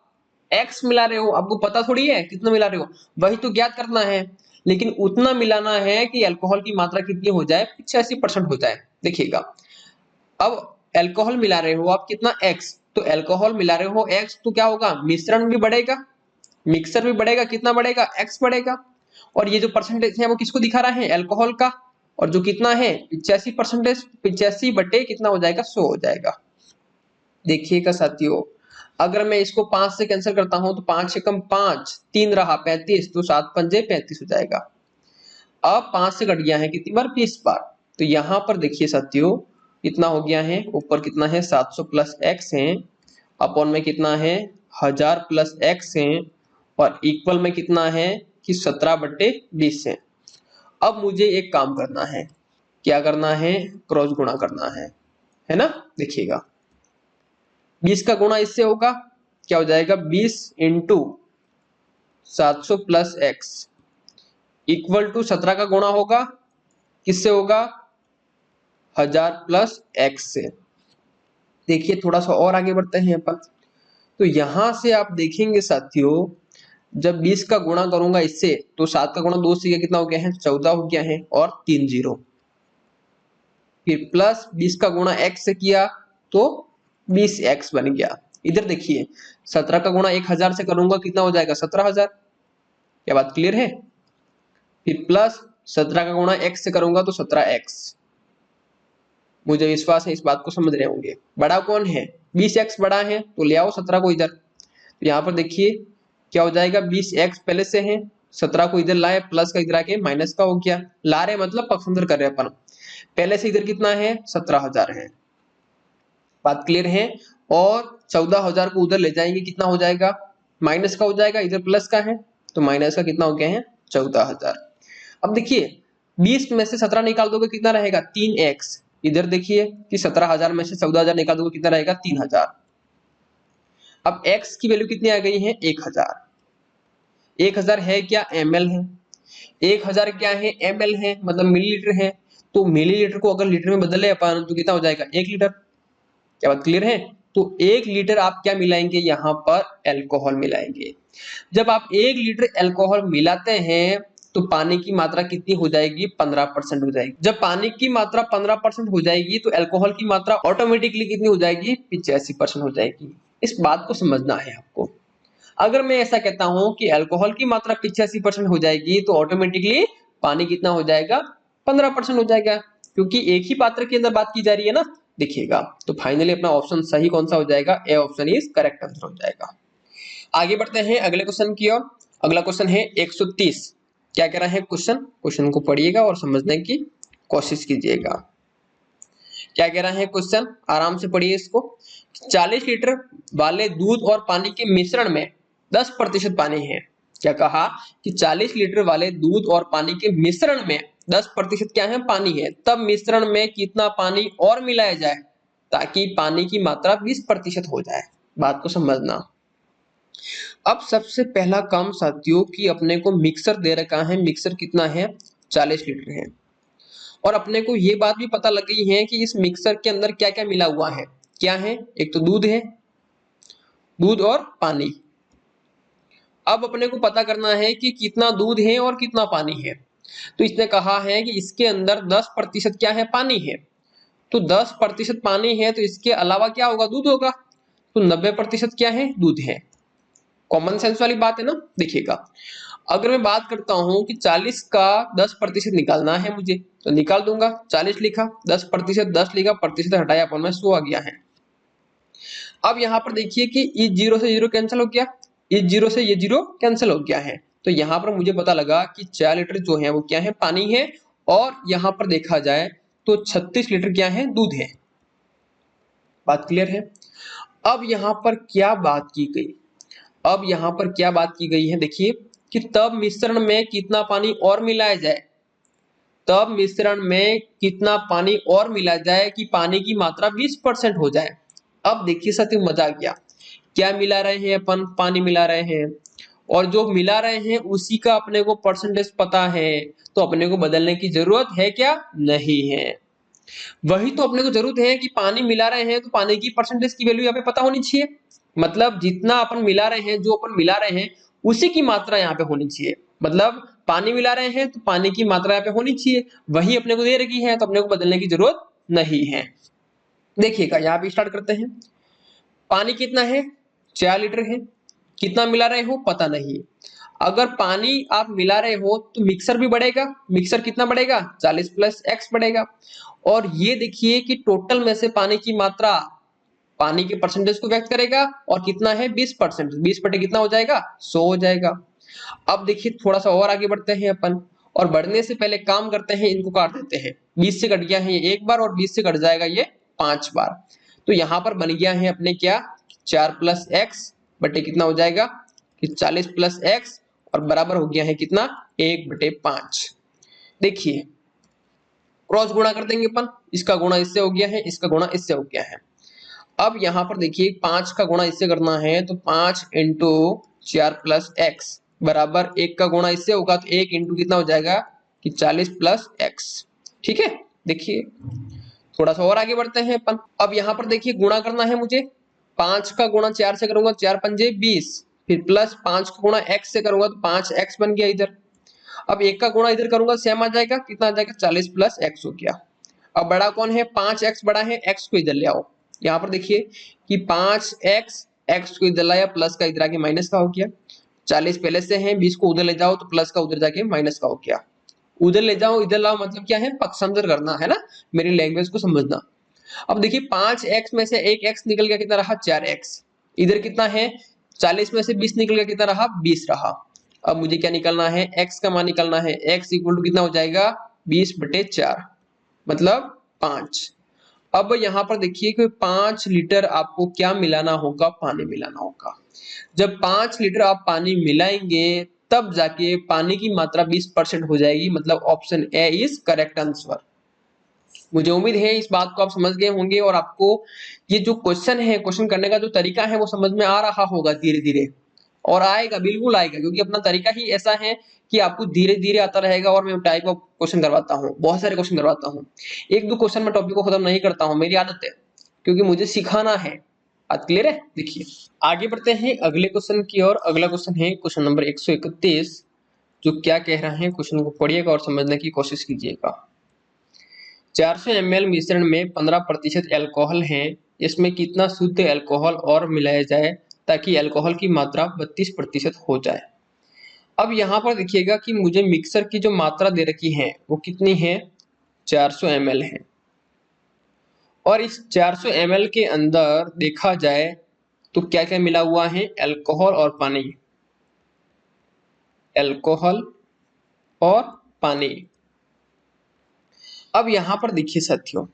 x मिला रहे हो। आपको पता थोड़ी है कितना मिला रहे हो, वही तो ज्ञात करना है, लेकिन उतना मिलाना है कि अल्कोहल की मात्रा कितनी हो जाए 85% हो जाए। देखिएगा, अब अल्कोहल मिला रहे हो आप कितना x, तो अल्कोहल मिला रहे हो x, तो क्या होगा मिश्रण भी बढ़ेगा, मिक्सर भी बढ़ेगा, कितना बढ़ेगा x बढ़ेगा। और ये जो परसेंटेज है वो किसको दिखा रहा है अल्कोहल का, और जो कितना है 85%, 85 बटे कितना हो जाएगा 100 हो जाएगा। देखिएगा साथियों, अगर मैं इसको 5 से कैंसिल करता हूं तो 5 से कम 5, 3 रहा 35, तो 7 पंजे 35 हो जाएगा। अब 5 से कट गया है कितनी बार 20 बार। तो यहां पर देखिए साथियों कितना हो गया है, ऊपर कितना है 700 प्लस x है, अपॉन में कितना है 1000 प्लस x है, और इक्वल में कितना है कि 17 बटे 20 है। अब मुझे एक काम करना है, क्या करना है क्रॉस गुणा करना है ना। देखिएगा 20 का गुणा इससे होगा, क्या हो जाएगा 20 into 700 plus X equal to 17 का गुणा होगा किससे होगा 1000 प्लस एक्स से। देखिए थोड़ा सा और आगे बढ़ते हैं अपन। तो यहां से आप देखेंगे साथियों, जब 20 का गुणा करूंगा इससे तो 7 का गुणा 2 से कितना हो गया है 14 हो गया है, और 3 जीरो, फिर प्लस 20 का गुणा x से किया तो 20x बन गया। इधर देखिए 17 का गुणा 1000 से करूंगा कितना हो जाएगा 17000। क्या बात क्लियर है। फिर प्लस 17 का गुणा x से करूंगा तो 17x। मुझे विश्वास है इस बात को समझ रहे होंगे। बड़ा कौन है 20x बड़ा है, तो ले आओ 17 को इधर। तो यहाँ पर देखिए क्या हो जाएगा 20x पहले से है, 17 को इधर लाए, प्लस का इधर आके माइनस का हो गया। ला रहे मतलब पक्ष अंतर कर रहे अपन, पहले से इधर कितना है 17000 है। बात क्लियर है। और 14000 को उधर ले जाएंगे कितना हो जाएगा माइनस का हो जाएगा, इधर प्लस का है तो माइनस का कितना हो गया है 14000। अब देखिए 20 में से 17 निकाल दोगे कितना रहेगा 3x। इधर देखिए कि 17000 में से 14000 निकाल दोगे कितना रहेगा 3000। अब x की वैल्यू कितनी आ गई है 1000। 1000 है क्या ml है, 1000 क्या है ml है मतलब मिलीलीटर है। तो मिलीलीटर को अगर लीटर में बदले अपन तो कितना हो जाएगा 1 लीटर। क्या बात क्लियर है। तो 1 लीटर आप क्या मिलाएंगे यहाँ पर अल्कोहल मिलाएंगे। जब आप 1 लीटर अल्कोहल मिलाते हैं तो पानी की मात्रा कितनी हो जाएगी 15% हो जाएगी। जब पानी की मात्रा 15% हो जाएगी तो अल्कोहल की मात्रा ऑटोमेटिकली कितनी हो जाएगी 85% हो जाएगी। इस बात को समझना है आपको। अगर मैं ऐसा कहता हूं कि अल्कोहल की मात्रा 85% हो जाएगी तो ऑटोमेटिकली पानी कितना हो जाएगा 15% हो जाएगा, क्योंकि एक ही पात्र के अंदर बात की जा रही है ना। देखिएगा तो फाइनली अपना ऑप्शन सही कौन सा हो जाएगा, A option is correct answer हो जाएगा। आगे बढ़ते हैं अगले क्वेश्चन की ओर। अगला क्वेश्चन है 130। क्या कह रहा है क्वेश्चन को पढ़िएगा और समझने की कोशिश कीजिएगा। क्या कह रहा है क्वेश्चन, आराम से पढ़िए इसको। 40 लीटर वाले दूध और पानी के मिश्रण में 10% पानी है। क्या कहा कि 40 लीटर वाले दूध और पानी के मिश्रण में 10% क्या है पानी है, तब मिश्रण में कितना पानी और मिलाया जाए। ताकि पानी की मात्रा 20% हो जाए। बात को समझना। अब सबसे पहला काम साथियों कि अपने को मिक्सर दे रखा है, मिक्सर कितना है 40 लीटर है, और अपने को ये बात भी पता लग गई है कि इस मिक्सर के अंदर क्या क्या मिला हुआ है। क्या है? एक तो दूध है, दूध और पानी। अब अपने को पता करना है कि कितना दूध है और कितना पानी है। तो इसने कहा है कि इसके अंदर 10% क्या है? पानी है। तो 10% पानी है तो इसके अलावा क्या होगा? दूध होगा। तो 90% क्या है? दूध है। कॉमन सेंस वाली बात है ना। देखिएगा, अगर मैं बात करता हूं कि 40 का 10% निकालना है मुझे, तो निकाल दूंगा। 40 लिखा, 10%, 10 लिखा, प्रतिशत हटाया, अपन में 100 आ गया है। अब यहाँ पर देखिए कि इस जीरो से जीरो कैंसिल हो गया, इस जीरो से ये जीरो कैंसिल हो गया है। तो यहाँ पर मुझे पता लगा कि 4 लीटर जो है वो क्या है? पानी है। और यहाँ पर देखा जाए तो 36 लीटर क्या है? दूध है। बात क्लियर है? अब यहाँ पर क्या बात की गई? अब यहाँ पर क्या बात की गई है? देखिए कि तब मिश्रण में कितना पानी और मिलाया जाए, तब मिश्रण में कितना पानी और मिला जाए कि पानी की मात्रा 20% हो जाए। अब देखिए साथियों, मजा आ गया। क्या मिला रहे हैं अपन? पानी मिला रहे हैं, और जो मिला रहे हैं उसी का अपने को परसेंटेज पता है। तो अपने को बदलने की जरूरत है क्या? नहीं है। वही तो अपने को जरूरत है कि पानी मिला रहे हैं तो पानी की परसेंटेज की वैल्यू यहाँ पे पता होनी चाहिए। मतलब जितना अपन मिला रहे हैं, जो अपन मिला रहे हैं उसी की मात्रा यहाँ पे होनी चाहिए। मतलब पानी मिला रहे हैं तो पानी की मात्रा यहाँ पे होनी चाहिए, वही अपने को दे रखी है, तो अपने को बदलने की जरूरत नहीं है। देखिएगा, यहाँ पे स्टार्ट करते हैं। पानी कितना है? 4 लीटर है। कितना मिला रहे हो? पता नहीं। अगर पानी आप मिला रहे हो तो मिक्सर भी बढ़ेगा। मिक्सर कितना बढ़ेगा? 40 प्लस एक्स बढ़ेगा। और ये देखिए कि टोटल में से पानी की मात्रा पानी के परसेंटेज को व्यक्त करेगा, और कितना है? 20%। 20 बटे कितना हो जाएगा? 100 हो जाएगा। अब देखिए थोड़ा सा और आगे बढ़ते हैं अपन, और बढ़ने से पहले काम करते हैं, इनको काट देते हैं। 20 से कट गया है ये एक बार, और 20 से कट जाएगा ये 5 बार। तो यहाँ पर बन गया है अपने क्या? 4 प्लस एक्स बटे कितना हो जाएगा कि 40 प्लस एक्स, और बराबर हो गया है कितना? 1/5। देखिए क्रॉस गुणा कर देंगे अपन, इसका गुणा इससे हो गया है, इसका गुणा इससे हो गया है। अब यहाँ पर देखिए 5 का गुणा इससे करना है, तो 5 इंटू 4 प्लस एक्स बराबर 1 का गुणा इससे होगा, तो 1 इंटू कितना हो जाएगा कि 40 प्लस एक्स। ठीक है। देखिए थोड़ा सा और आगे बढ़ते हैं अपन। अब यहाँ पर देखिए गुणा करना है मुझे। 5 का गुणा 4 से करूंगा, 4 पंजे 20, फिर प्लस 5 का गुणा एक्स से करूंगा तो 5x बन गया इधर। अब 1 का गुणा इधर करूंगा, सेम आ जाएगा, कितना आ जाएगा? 40 प्लस एक्स हो गया। अब बड़ा कौन है? 5x बड़ा है, x को इधर ले आओ। यहाँ पर देखिए कि 5x, x को इधर लाया, प्लस का इधर आके माइनस का हो गया। 40 पहले से है, 20 को उधर ले जाओ तो प्लस का उधर जाके माइनस का हो गया। उधर ले जाओ इधर लाओ, मतलब क्या है? पक्षांतर करना है ना, मेरी लैंग्वेज को समझना। अब देखिए 5x में से एक x निकल गया, कितना रहा? 4x। इधर कितना है? 40 में से 20 निकल गया, कितना रहा? 20 रहा। अब मुझे क्या निकलना है? x का मान निकलना है। x इक्वल टू कितना हो जाएगा? 20/4, मतलब 5। अब यहाँ पर देखिए कि 5 लीटर आपको क्या मिलाना होगा? पानी मिलाना होगा। जब 5 लीटर आप पानी मिलाएंगे तब जाके पानी की मात्रा 20% हो जाएगी। मतलब option A is correct answer. मुझे उम्मीद है इस बात को आप समझ गए होंगे, और आपको ये जो क्वेश्चन है, क्वेश्चन करने का जो तरीका है वो समझ में आ रहा होगा धीरे धीरे, और आएगा, बिल्कुल आएगा, क्योंकि अपना तरीका ही ऐसा है कि आपको धीरे धीरे आता रहेगा। और मैं टाइप ऑफ क्वेश्चन करवाता हूँ, बहुत सारे क्वेश्चन करवाता हूँ। एक दो क्वेश्चन में टॉपिक को खत्म नहीं करता हूँ, मेरी आदत है, क्योंकि मुझे सिखाना है। बात क्लियर है? देखिए आगे बढ़ते हैं अगले क्वेश्चन की ओर। अगला क्वेश्चन है क्वेश्चन नंबर 131, जो क्या कह रहा है क्वेश्चन को पढ़िएगा और समझने की कोशिश कीजिएगा। 400 ml मिश्रण में 15% एल्कोहल है, इसमें कितना शुद्ध एल्कोहल और मिलाया जाए ताकि एल्कोहल की मात्रा 32% हो जाए। अब यहाँ पर देखिएगा कि मुझे मिक्सर की जो मात्रा दे रखी है वो कितनी है? 400 ml है, और इस 400 ml के अंदर देखा जाए तो क्या क्या मिला हुआ है? एल्कोहल और पानी, एल्कोहल और पानी। अब यहाँ पर देखिए साथियों,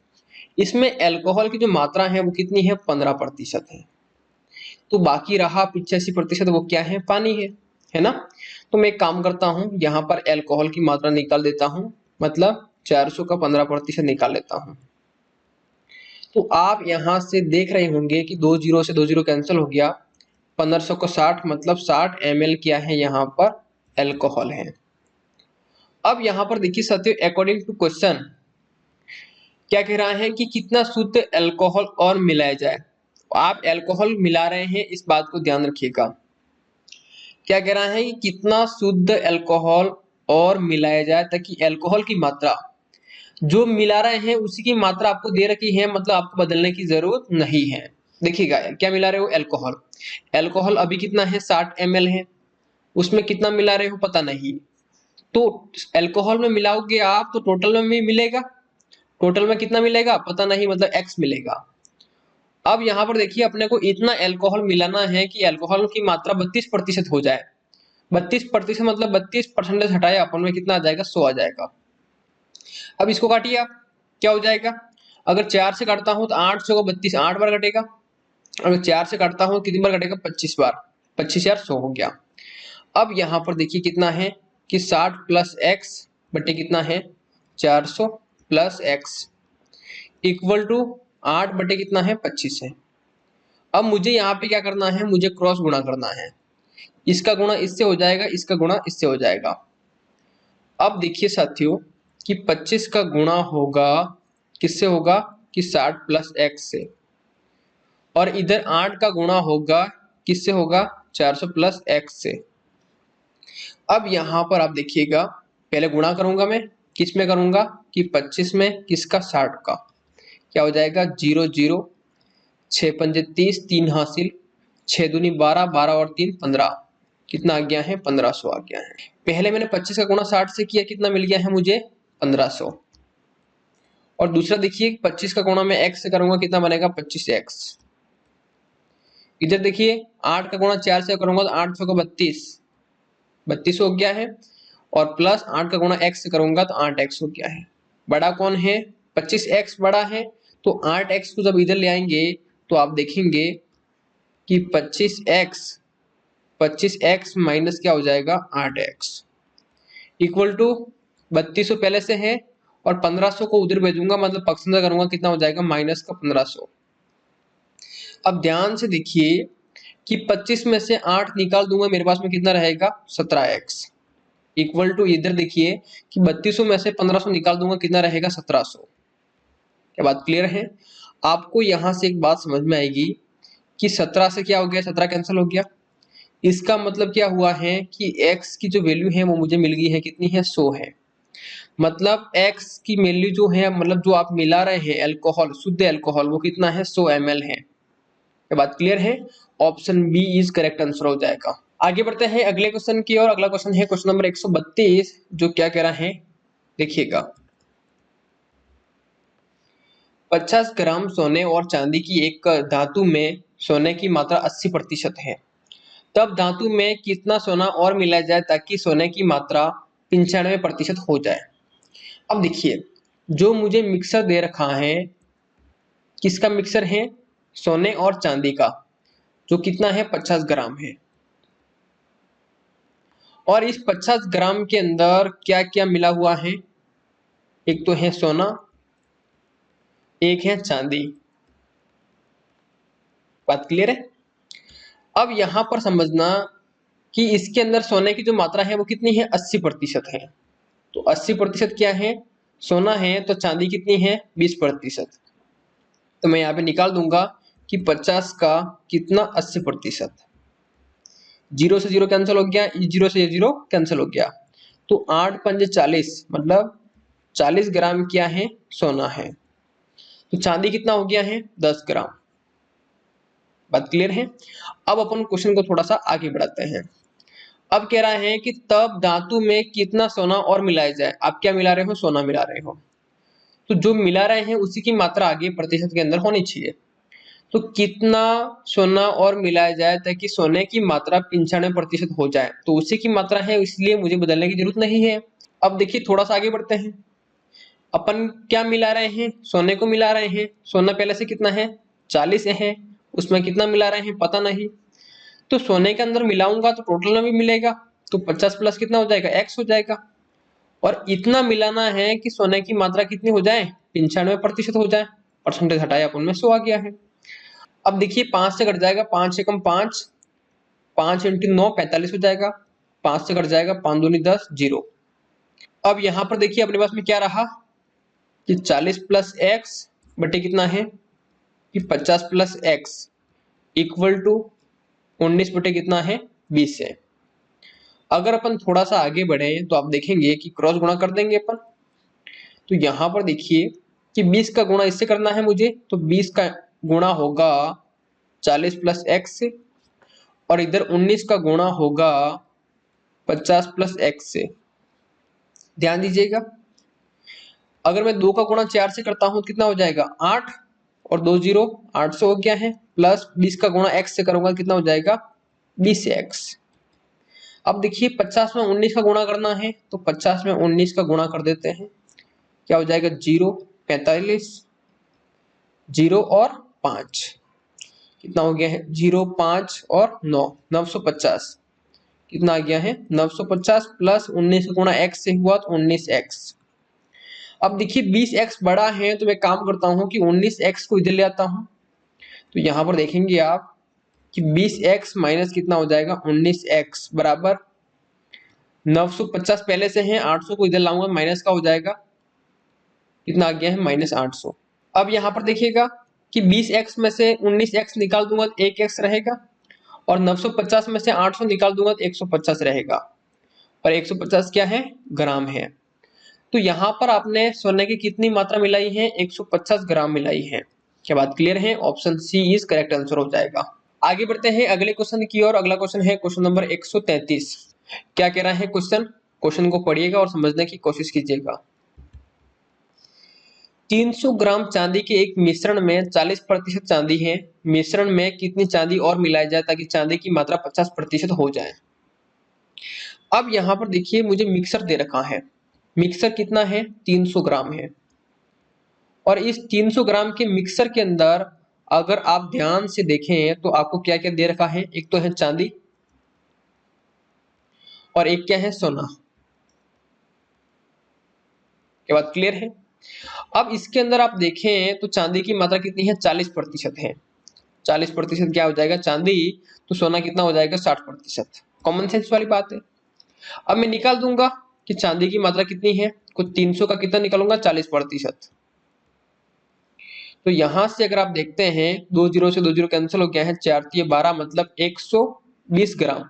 इसमें एल्कोहल की जो मात्रा है वो कितनी है? 15% है। तो बाकी रहा 85%, वो क्या है? पानी है ना। तो मैं एक काम करता हूँ, यहाँ पर एल्कोहल की मात्रा निकाल देता हूँ, मतलब 400 का 15% निकाल लेता हूँ। तो आप यहां से देख रहे होंगे कि 2 जीरो से 2 जीरो कैंसिल हो गया, 1500 को 60 मतलब 60 ml क्या है यहाँ पर एल्कोहल है। अब यहाँ पर देखिए साथियों, अकॉर्डिंग टू क्वेश्चन क्या कह रहा है कि कितना शुद्ध एल्कोहल और मिलाया जाए। आप एल्कोहल मिला रहे हैं, इस बात को ध्यान रखिएगा। क्या कह रहा है कि कितना शुद्ध एल्कोहल और मिलाया जाए, ताकि एल्कोहल की मात्रा जो मिला रहे हैं उसी की मात्रा आपको दे रखी है, मतलब आपको बदलने की जरूरत नहीं है। देखिएगा क्या मिला रहे हो, एल्कोहल। एल्कोहल अभी कितना है, 60 ml है, उसमें कितना मिला रहे हो पता नहीं, तो एल्कोहल में मिलाओगे आप तो टोटल में भी मिलेगा, टोटल में कितना मिलेगा पता नहीं, मतलब x मिलेगा। अब यहाँ पर देखिए अपने को इतना एल्कोहल मिलाना है कि एल्कोहल की मात्रा 32% हो जाए। 32% मतलब 32% हटाए अपन में कितना आ जाएगा, 100 आ जाएगा। अब इसको काटिए आप, क्या हो जाएगा, अगर 4 से काटता हूं तो 800 को 32 8 बार कटेगा, अगर 4 से काटता हूं कितनी बार कटेगा, 25 बार, 25 यार 100 हो गया। अब यहाँ पर देखिए कितना है कि 60 प्लस एक्स बटे कितना है 400 प्लस एक्स इक्वल टू 8 बटे कितना है 25 है। अब मुझे यहाँ पे क्या करना है, मुझे क्रॉस गुणा करना है, इसका गुणा इससे हो जाएगा, इसका गुणा इससे हो जाएगा। अब देखिए साथियों कि 25 का गुणा होगा किससे होगा कि 60 प्लस एक्स से, और इधर 8 का गुणा होगा किससे होगा 400 प्लस एक्स से। अब यहाँ पर आप देखिएगा, पहले गुणा करूंगा मैं, किस में करूंगा कि 25 में, किसका 60 का, क्या हो जाएगा 0 0 6 पंजे 30 3 हासिल, 6 दूनी 12 12 और 3 15, कितना आ गया है 1500 आ गया है। पहले मैंने 25 का गुणा 60 से किया, कितना मिल गया है मुझे 1500। और दूसरा देखिए 25 का गुणा मैं x से करूंगा, कितना बनेगा 25x। इधर देखिए 8 का गुणा 4 से करूंगा तो 8 को 32 हो गया है, और प्लस 8 का गुणा x से करूंगा तो 8x हो गया है। बड़ा कौन है, 25x बड़ा है, तो 8x को जब इधर ले आएंगे तो आप देखेंगे कि 25x माइनस क्या हो जाएगा 8x इक्वल टू 3200 पहले से है, और 1500 को उधर भेजूंगा, मतलब पक्ष में करूंगा, कितना हो जाएगा माइनस का 1500। अब ध्यान से देखिए कि 25 में से 8 निकाल दूंगा, मेरे पास में कितना रहेगा 17x इक्वल टू, इधर देखिए कि 3200 में से 1500 निकाल दूंगा, कितना रहेगा 1700। क्या बात क्लियर है। आपको यहां से एक बात समझ में आएगी कि 17 से क्या हो गया, 17 कैंसिल हो गया, इसका मतलब क्या हुआ है कि x की जो वैल्यू है वो मुझे मिल गई है, कितनी है 100 है। मतलब x की वैल्यू जो है, मतलब जो आप मिला रहे हैं एल्कोहल, शुद्ध एल्कोहल, वो कितना है 100 ml है। ये बात क्लियर है, option B is correct answer हो जाएगा। आगे बढ़ते हैं अगले क्वेश्चन की ओर। अगला क्वेश्चन है क्वेश्चन नंबर 132, जो क्या कह रहा है देखिएगा। 50 ग्राम सोने और चांदी की एक धातु में सोने की मात्रा 80% है, तब धातु में कितना सोना और मिलाया जाए ताकि सोने की मात्रा 95% हो जाए। अब देखिए जो मुझे मिक्सर दे रखा है, किसका मिक्सर है, सोने और चांदी का, जो कितना है 50 ग्राम है, और इस 50 ग्राम के अंदर क्या क्या मिला हुआ है, एक तो है सोना, एक है चांदी। बात क्लियर है। अब यहां पर समझना कि इसके अंदर सोने की जो मात्रा है वो कितनी है 80% है, तो 80% क्या है सोना है, तो चांदी कितनी है 20%। तो मैं यहाँ पे निकाल दूंगा कि 50 का कितना 80%, 0 से 0 कैंसिल हो गया, 0 से 0 कैंसिल हो गया, तो 8 पंजे 40, मतलब 40 ग्राम क्या है सोना है, तो चांदी कितना हो गया है 10 ग्राम। बात क्लियर है। अब अपन क्वेश्चन को थोड़ा सा आगे बढ़ाते हैं। अब कह रहा है कि तब धातु में कितना सोना और मिलाया जाए। आप क्या मिला रहे हो, सोना मिला रहे हो, तो जो मिला रहे हैं उसी की मात्रा आगे प्रतिशत के अंदर होनी चाहिए। तो कितना सोना और मिलाया जाए ताकि सोने की मात्रा 95% हो जाए, तो उसी की मात्रा है, इसलिए मुझे बदलने की जरूरत नहीं है। अब देखिए थोड़ा सा आगे बढ़ते हैं। अपन क्या मिला रहे हैं, सोने को मिला रहे हैं, सोना पहले से कितना है 40 है, उसमें कितना मिला रहे हैं पता नहीं, तो सोने के अंदर मिलाऊंगा तो टोटल में भी मिलेगा, तो 50 प्लस कितना हो जाएगा x हो जाएगा, और इतना मिलाना है कि सोने की मात्रा कितनी हो जाए 95% हो जाए। परसेंटेज हटाया अपन में 100 आ गया है। अब देखिए 5 से कट जाएगा, 5 से कम 5, 5 इंटू 9 45 हो जाएगा, 5 से कट जाएगा, 5 दूनी 10 0। अब यहाँ पर देखिए अपने पास में क्या रहा कि 40 प्लस एक्स बटे कितना है कि 50 प्लस एक्स इक्वल टू 19 बटे कितना है 20 है। अगर अपन थोड़ा सा आगे बढ़े तो आप देखेंगे कि क्रॉस गुणा कर देंगे अपन। तो यहाँ पर देखिए कि 20 का गुणा इससे करना है मुझे, तो 20 का गुणा होगा 40 प्लस एक्स से, और इधर 19 का गुणा होगा 50 प्लस एक्स से। ध्यान दीजिएगा, अगर मैं 2 का गुणा 4 से करता हूं तो कितना हो जाएगा 8, और 2 0 800 हो गया है, प्लस 20 का गुणा x से करूंगा कितना हो जाएगा 20x। अब देखिए 50 में 19 का गुणा करना है, तो 50 में 19 का गुणा कर देते हैं, क्या हो जाएगा 0 45 0 और 5, कितना हो गया है 0 5 और 9 950, कितना आ गया है 950 प्लस 19 का गुणा x से हुआ तो 19x। अब देखिए 20x बड़ा है तो मैं काम करता हूं कि 19x को इधर ले आता हूं, तो यहां पर देखेंगे आप कि 20x माइनस कितना हो जाएगा 19x बराबर 950 पहले से है, 800 को इधर लाऊंगा माइनस का हो जाएगा, कितना आ गया है माइनस 800। अब यहां पर देखिएगा कि 20x में से 19x निकाल दूंगा तो 1x रहेगा, और 950 में से 800 निकाल दूंगा तो 150 रहेगा, और 150 क्या है ग्राम है। तो यहाँ पर आपने सोने की कितनी मात्रा मिलाई है 150 ग्राम मिलाई है। क्या बात क्लियर है? Option C is correct answer हो जाएगा। आगे बढ़ते हैं अगले क्वेश्चन की ओर। अगला क्वेश्चन है क्वेश्चन नंबर 133। क्या कह रहा है क्वेश्चन को पढ़िएगा और समझने की कोशिश कीजिएगा। 300 ग्राम चांदी के एक मिश्रण में 40% चांदी है, मिश्रण में कितनी चांदी और मिलाई जाए ताकि चांदी की मात्रा 50% हो जाए। अब यहाँ पर देखिए मुझे मिक्सर दे रखा है, मिक्सर कितना है 300 ग्राम है, और इस 300 ग्राम के मिक्सर के अंदर अगर आप ध्यान से देखें तो आपको क्या क्या दे रखा है, एक तो है चांदी और एक क्या है सोना। क्या बात क्लियर है? अब इसके अंदर आप देखें तो चांदी की मात्रा कितनी है 40% है, 40% क्या हो जाएगा चांदी, तो सोना कितना हो जाएगा 60%। कॉमन सेंस वाली बात है। अब मैं निकाल दूंगा कि चांदी की मात्रा कितनी है, कुछ 300 का कितना निकालूंगा 40%। तो यहां से अगर आप देखते हैं 2 0 से 2 0 कैंसिल हो गया है, 4 3 12 मतलब 120 ग्राम,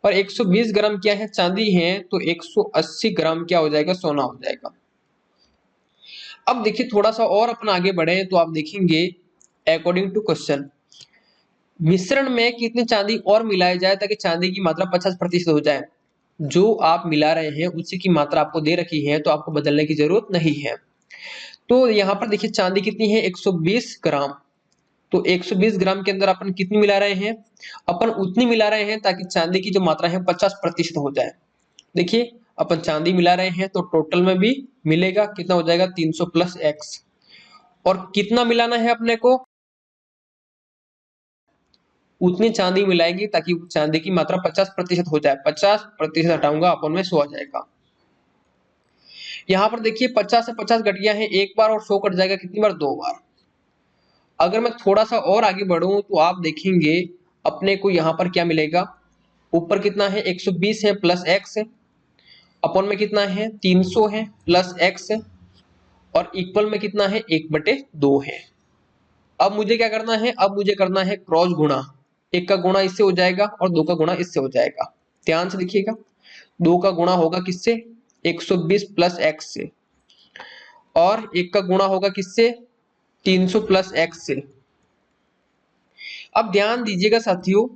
और 120 ग्राम क्या है चांदी है, तो 180 ग्राम क्या हो जाएगा सोना हो जाएगा। अब देखिए थोड़ा सा और अपन आगे बढ़े तो आप देखेंगे अकॉर्डिंग टू क्वेश्चन मिश्रण में कितनी चांदी और मिलाई जाए ताकि चांदी की मात्रा 50% हो जाए। जो आप मिला रहे हैं उसी की मात्रा आपको दे रखी है, तो आपको बदलने की जरूरत नहीं है। तो यहाँ पर देखिए चांदी कितनी है 120 ग्राम, तो 120 ग्राम के अंदर अपन कितनी मिला रहे हैं, अपन उतनी मिला रहे हैं ताकि चांदी की जो मात्रा है 50% हो जाए। देखिए अपन चांदी मिला रहे हैं तो टोटल में भी मिलेगा, कितना हो जाएगा 300 प्लस एक्स, और कितना मिलाना है अपने को उतनी चांदी मिलाएंगे ताकि चांदी की मात्रा 50% हो जाए। 50% हटाऊंगा अपन में 100 आ जाएगा। यहाँ पर देखिए 50 से 50 घट गया है एक बार, और 100 कट जाएगा कितनी बार 2 बार। अगर मैं थोड़ा सा और आगे बढ़ूं तो आप देखेंगे अपने को यहाँ पर क्या मिलेगा, ऊपर कितना है 120 है प्लस एक्स है, अपन में कितना है 300 है प्लस एक्स है, और इक्वल में कितना है 1/2 है। अब मुझे क्या करना है, अब मुझे करना है क्रॉस गुणा, एक का गुणा इससे हो जाएगा और 2 का गुणा इससे हो जाएगा। ध्यान से देखिएगा 2 का गुणा होगा किससे 120 प्लस एक्स से, और एक का गुणा होगा किससे 300 प्लस एक्स से। अब ध्यान दीजिएगा साथियों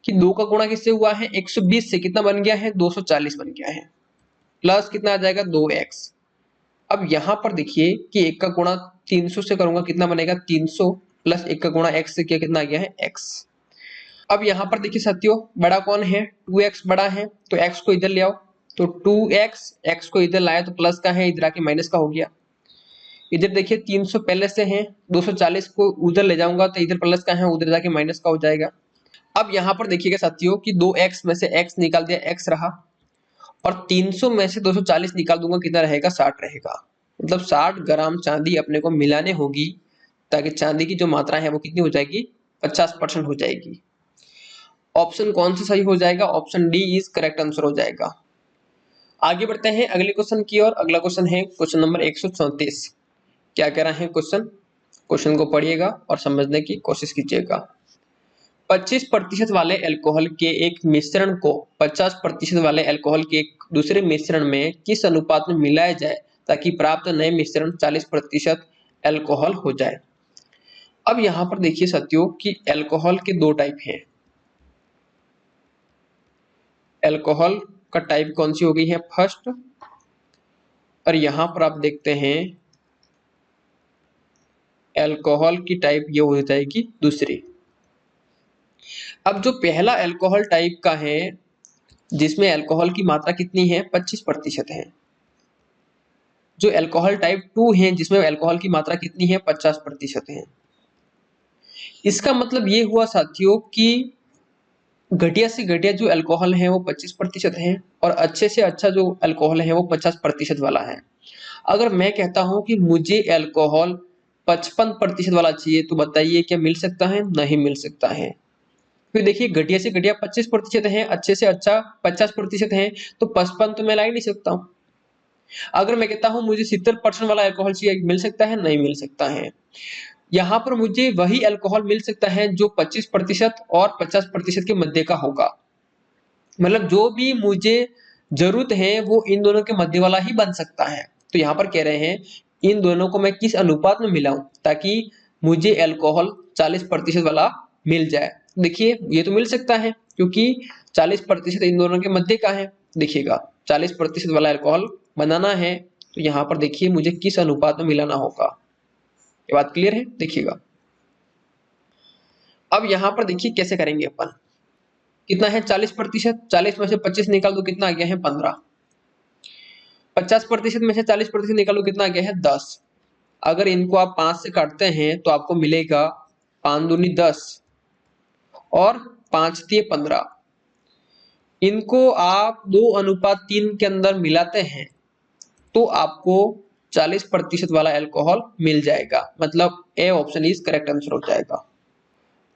कि 2 का गुणा किससे हुआ है 120 से, कितना बन गया है 240 बन गया है, प्लस कितना आ जाएगा 2x। अब यहां पर देखिए कि एक का गुणा 300 से करूंगा कितना बनेगा 300, प्लस एक का गुणा x से किया कितना आ गया है x। अब यहां पर देखिए साथियों बड़ा कौन है 2x बड़ा है, तो x को इधर ले आओ, तो 2x x को इधर लाया तो प्लस का है, इधर आके माइनस का हो गया। इधर देखिए 300 पहले से है, 240 को उधर ले जाऊंगा तो इधर प्लस का है, उधर जाके माइनस का हो जाएगा। अब यहाँ पर देखिएगा साथियों कि 2x में से x निकाल दिया x रहा, और 300 में से 240 निकाल दूंगा कितना रहेगा 60 रहेगा। मतलब 60 ग्राम चांदी अपने को मिलाने होगी ताकि चांदी की जो मात्रा है वो कितनी हो जाएगी, 50% हो जाएगी। ऑप्शन कौन सा सही हो जाएगा, option D is correct answer हो जाएगा। आगे बढ़ते हैं अगले क्वेश्चन की ओर। अगला क्वेश्चन है क्वेश्चन नंबर 134। क्या कह रहा है क्वेश्चन, क्वेश्चन को पढ़िएगा और समझने की कोशिश कीजिएगा। 25% वाले अल्कोहल के एक मिश्रण को 50% वाले अल्कोहल के एक दूसरे मिश्रण में किस अनुपात में मिलाया जाए ताकि प्राप्त नए मिश्रण 40% अल्कोहल हो जाए। अब यहां पर देखिए साथियों कि अल्कोहल के दो टाइप हैं। अल्कोहल का टाइप कौन सी हो गई है, फर्स्ट, और यहां पर आप देखते हैं अल्कोहल की टाइप ये हो जाएगी दूसरी। अब जो पहला अल्कोहल टाइप का है जिसमें अल्कोहल की मात्रा कितनी है, 25% है। जो अल्कोहल टाइप 2 है जिसमें अल्कोहल की मात्रा कितनी है, 50% है। इसका मतलब ये हुआ साथियों कि घटिया से घटिया जो अल्कोहल है वो 25% है और अच्छे से अच्छा जो अल्कोहल है वो 50% वाला है। अगर मैं कहता हूं कि मुझे अल्कोहल 55% वाला चाहिए तो बताइए क्या मिल सकता है, नहीं मिल सकता है। फिर देखिए घटिया से घटिया 25% है, अच्छे से अच्छा 50% है, तो 55 तो मैं ला ही नहीं सकता हूं। अगर मैं कहता हूं मुझे 70% वाला अल्कोहल चाहिए, मिल सकता है, नहीं मिल सकता है। यहाँ पर मुझे वही अल्कोहल मिल सकता है जो 25% और 50% के मध्य का होगा। मतलब जो भी मुझे जरूरत है वो इन दोनों के मध्य वाला ही बन सकता है। तो यहाँ पर कह रहे हैं इन दोनों को मैं किस अनुपात में मिलाऊं ताकि मुझे अल्कोहल 40% वाला मिल जाए। देखिए ये तो मिल सकता है क्योंकि 40% इन दोनों के मध्य का है। देखिएगा 40% वाला अल्कोहल बनाना है तो यहाँ पर देखिए मुझे किस अनुपात में मिलाना होगा। ये बात क्लियर है, देखिएगा। अब यहाँ पर देखिए कैसे करेंगे अपन। कितना है 40%, 40 में से 25 निकाल दो कितना आ गया है 15। 50% में से 40% निकालो कितना आ गया है 10। अगर इनको आप 5 से काटते हैं तो आपको मिलेगा 5 दूनी 10 और 5 तिये 15। इनको आप 2:3 के अंदर मिलाते हैं तो आपको 40% वाला अल्कोहल मिल जाएगा। मतलब A option is correct answer हो जाएगा।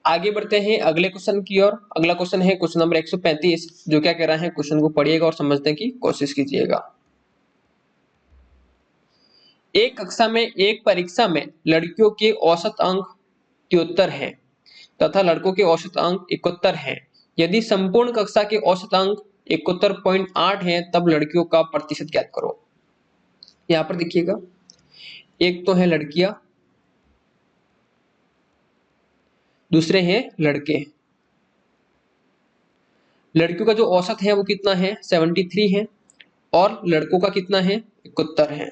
आगे बढ़ते हैं अगले क्वेश्चन की ओर। अगला क्वेश्चन है क्वेश्चन नंबर 135, जो क्या कह रहा है, क्वेश्चन को पढ़िएगा और समझने की कोशिश कीजिएगा। एक कक्षा में एक परीक्षा में लड़कियों के औसत अंक 73 हैं तथा लड़कों के औसत अंक 71 हैं। यदि संपूर्ण कक्षा के औसत अंक 71.8 हैं तब लड़कियों का प्रतिशत ज्ञात करो। यहाँ पर देखिएगा एक तो है लड़कियां, दूसरे हैं लड़के। लड़कियों का जो औसत है वो कितना है 73 है और लड़कों का कितना है 71 है।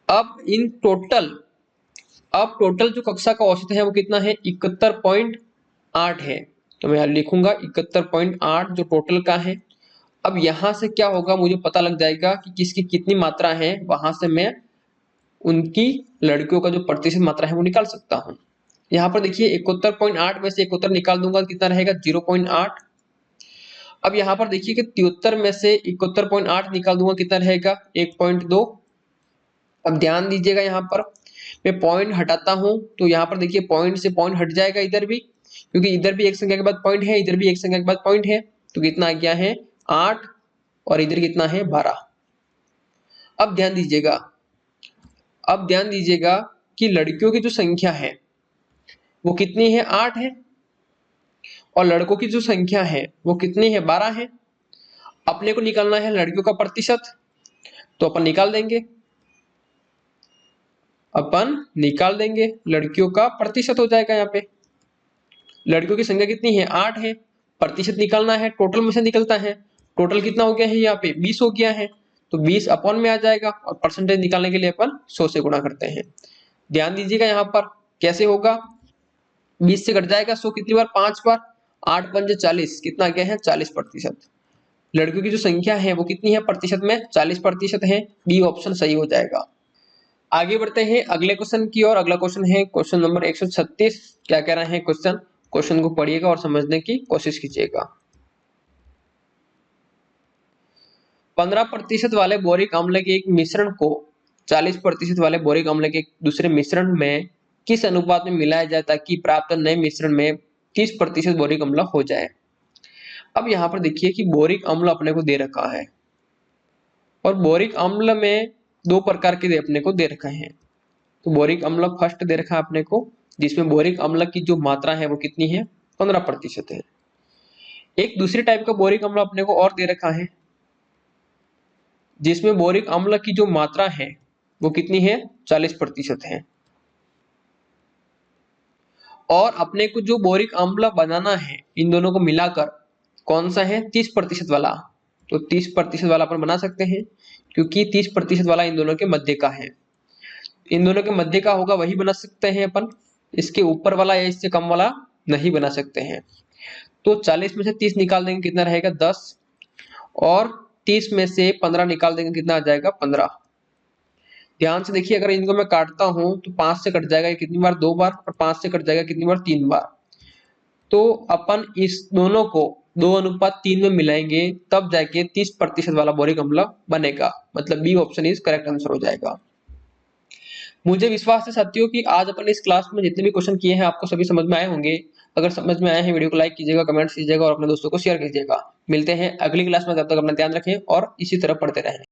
अब टोटल जो कक्षा का औसत है वो कितना है 71.8 है। तो मैं लिखूंगा 71.8 जो टोटल का है। अब यहां से क्या होगा मुझे पता लग जाएगा कि किसकी कितनी मात्रा है, वहां से मैं उनकी लड़कियों का जो प्रतिशत मात्रा है वो निकाल सकता हूं। यहाँ पर देखिए 71.8 में से 71 निकाल दूंगा कितना रहेगा 0.8। अब यहाँ पर देखिए कि 73 में से 71.8 निकाल दूंगा कितना रहेगा 1.2। अब ध्यान दीजिएगा यहाँ पर मैं पॉइंट हटाता हूं तो यहाँ पर देखिए पॉइंट से पॉइंट हट जाएगा इधर भी, क्योंकि इधर भी एक संख्या के बाद पॉइंट है, इधर भी एक संख्या के बाद पॉइंट है, तो कितना आ गया है 8 और इधर कितना है 12। अब ध्यान दीजिएगा कि लड़कियों की जो संख्या है वो कितनी है 8 है और लड़कों की जो संख्या है वो कितनी है 12 है। अपने को निकालना है लड़कियों का प्रतिशत, तो अपन निकाल देंगे लड़कियों का प्रतिशत हो जाएगा। यहाँ पे लड़कियों की संख्या कितनी है 8 है, प्रतिशत निकालना है टोटल में से निकलता है, टोटल कितना हो गया है यहाँ पे 20 हो गया है, तो 20 अपॉन में आ जाएगा और परसेंटेज निकालने के लिए अपन 100 से गुणा करते हैं। ध्यान दीजिएगा यहाँ पर कैसे होगा, 20 से कट जाएगा 100 कितनी बार 5 बार, 8 पंजे 40 कितना आ गया है 40%। लड़कियों की जो संख्या है वो कितनी है प्रतिशत में 40% है। बी ऑप्शन सही हो जाएगा। आगे बढ़ते हैं अगले क्वेश्चन की ओर। अगला क्वेश्चन है क्वेश्चन नंबर 136। क्या कह रहा है क्वेश्चन, क्वेश्चन को पढ़िएगा और समझने की कोशिश कीजिएगा। 15% वाले बोरिक अम्ल के एक मिश्रण को 40% वाले बोरिक अम्ल के दूसरे मिश्रण में किस अनुपात में मिलाया जाए ताकि प्राप्त नए मिश्रण में 30% बोरिक अम्ल हो जाए। अब यहाँ पर देखिए कि बोरिक अम्ल अपने को दे रखा है और बोरिक अम्ल में दो प्रकार के अपने को दे रखा है। तो बोरिक अम्ल फर्स्ट दे रखा है अपने को, जिसमें बोरिक अम्ल की जो मात्रा है वो कितनी है, 15% है। एक दूसरी टाइप का बोरिक अम्ल अपने को और दे रखा है, जिसमें बोरिक अम्ल की जो मात्रा है वो कितनी है, 40% है। और अपने को जो बोरिक अम्ल बनाना है इन दोनों को मिलाकर कौन सा है, 30% वाला। तो 30% वाला अपन बना सकते हैं, क्योंकि 30% वाला इन दोनों के मध्य का है। इन दोनों के मध्य का होगा वही बना सकते हैं अपन, इसके ऊपर वाला या इससे कम वाला नहीं बना सकते हैं। तो 40 में से 30 निकाल देंगे, कितना रहेगा 10, और 30 में से 15 निकाल देंगे, कितना आ जाएगा 15। ध्यान से देखिए, अगर इनको मैं काटता हूं तो 5 से कट जाएगा कितनी बार, 2 बार, और 5 से कट जाएगा कितनी बार, 3 बार। तो अपन इस दोनों को 2:3 में मिलाएंगे, तब जाके 30% वाला बोरिक अम्ल बनेगा। मतलब B option is correct answer हो जाएगा। मुझे विश्वास है साथियों कि आज अपन इस क्लास में जितने भी क्वेश्चन किए हैं आपको सभी समझ में आए होंगे। अगर समझ में आए हैं वीडियो को लाइक कीजिएगा, कमेंट कीजिएगा और अपने दोस्तों को शेयर कीजिएगा। मिलते हैं अगली क्लास में, तब तक अपना ध्यान रखें और इसी तरह पढ़ते रहें।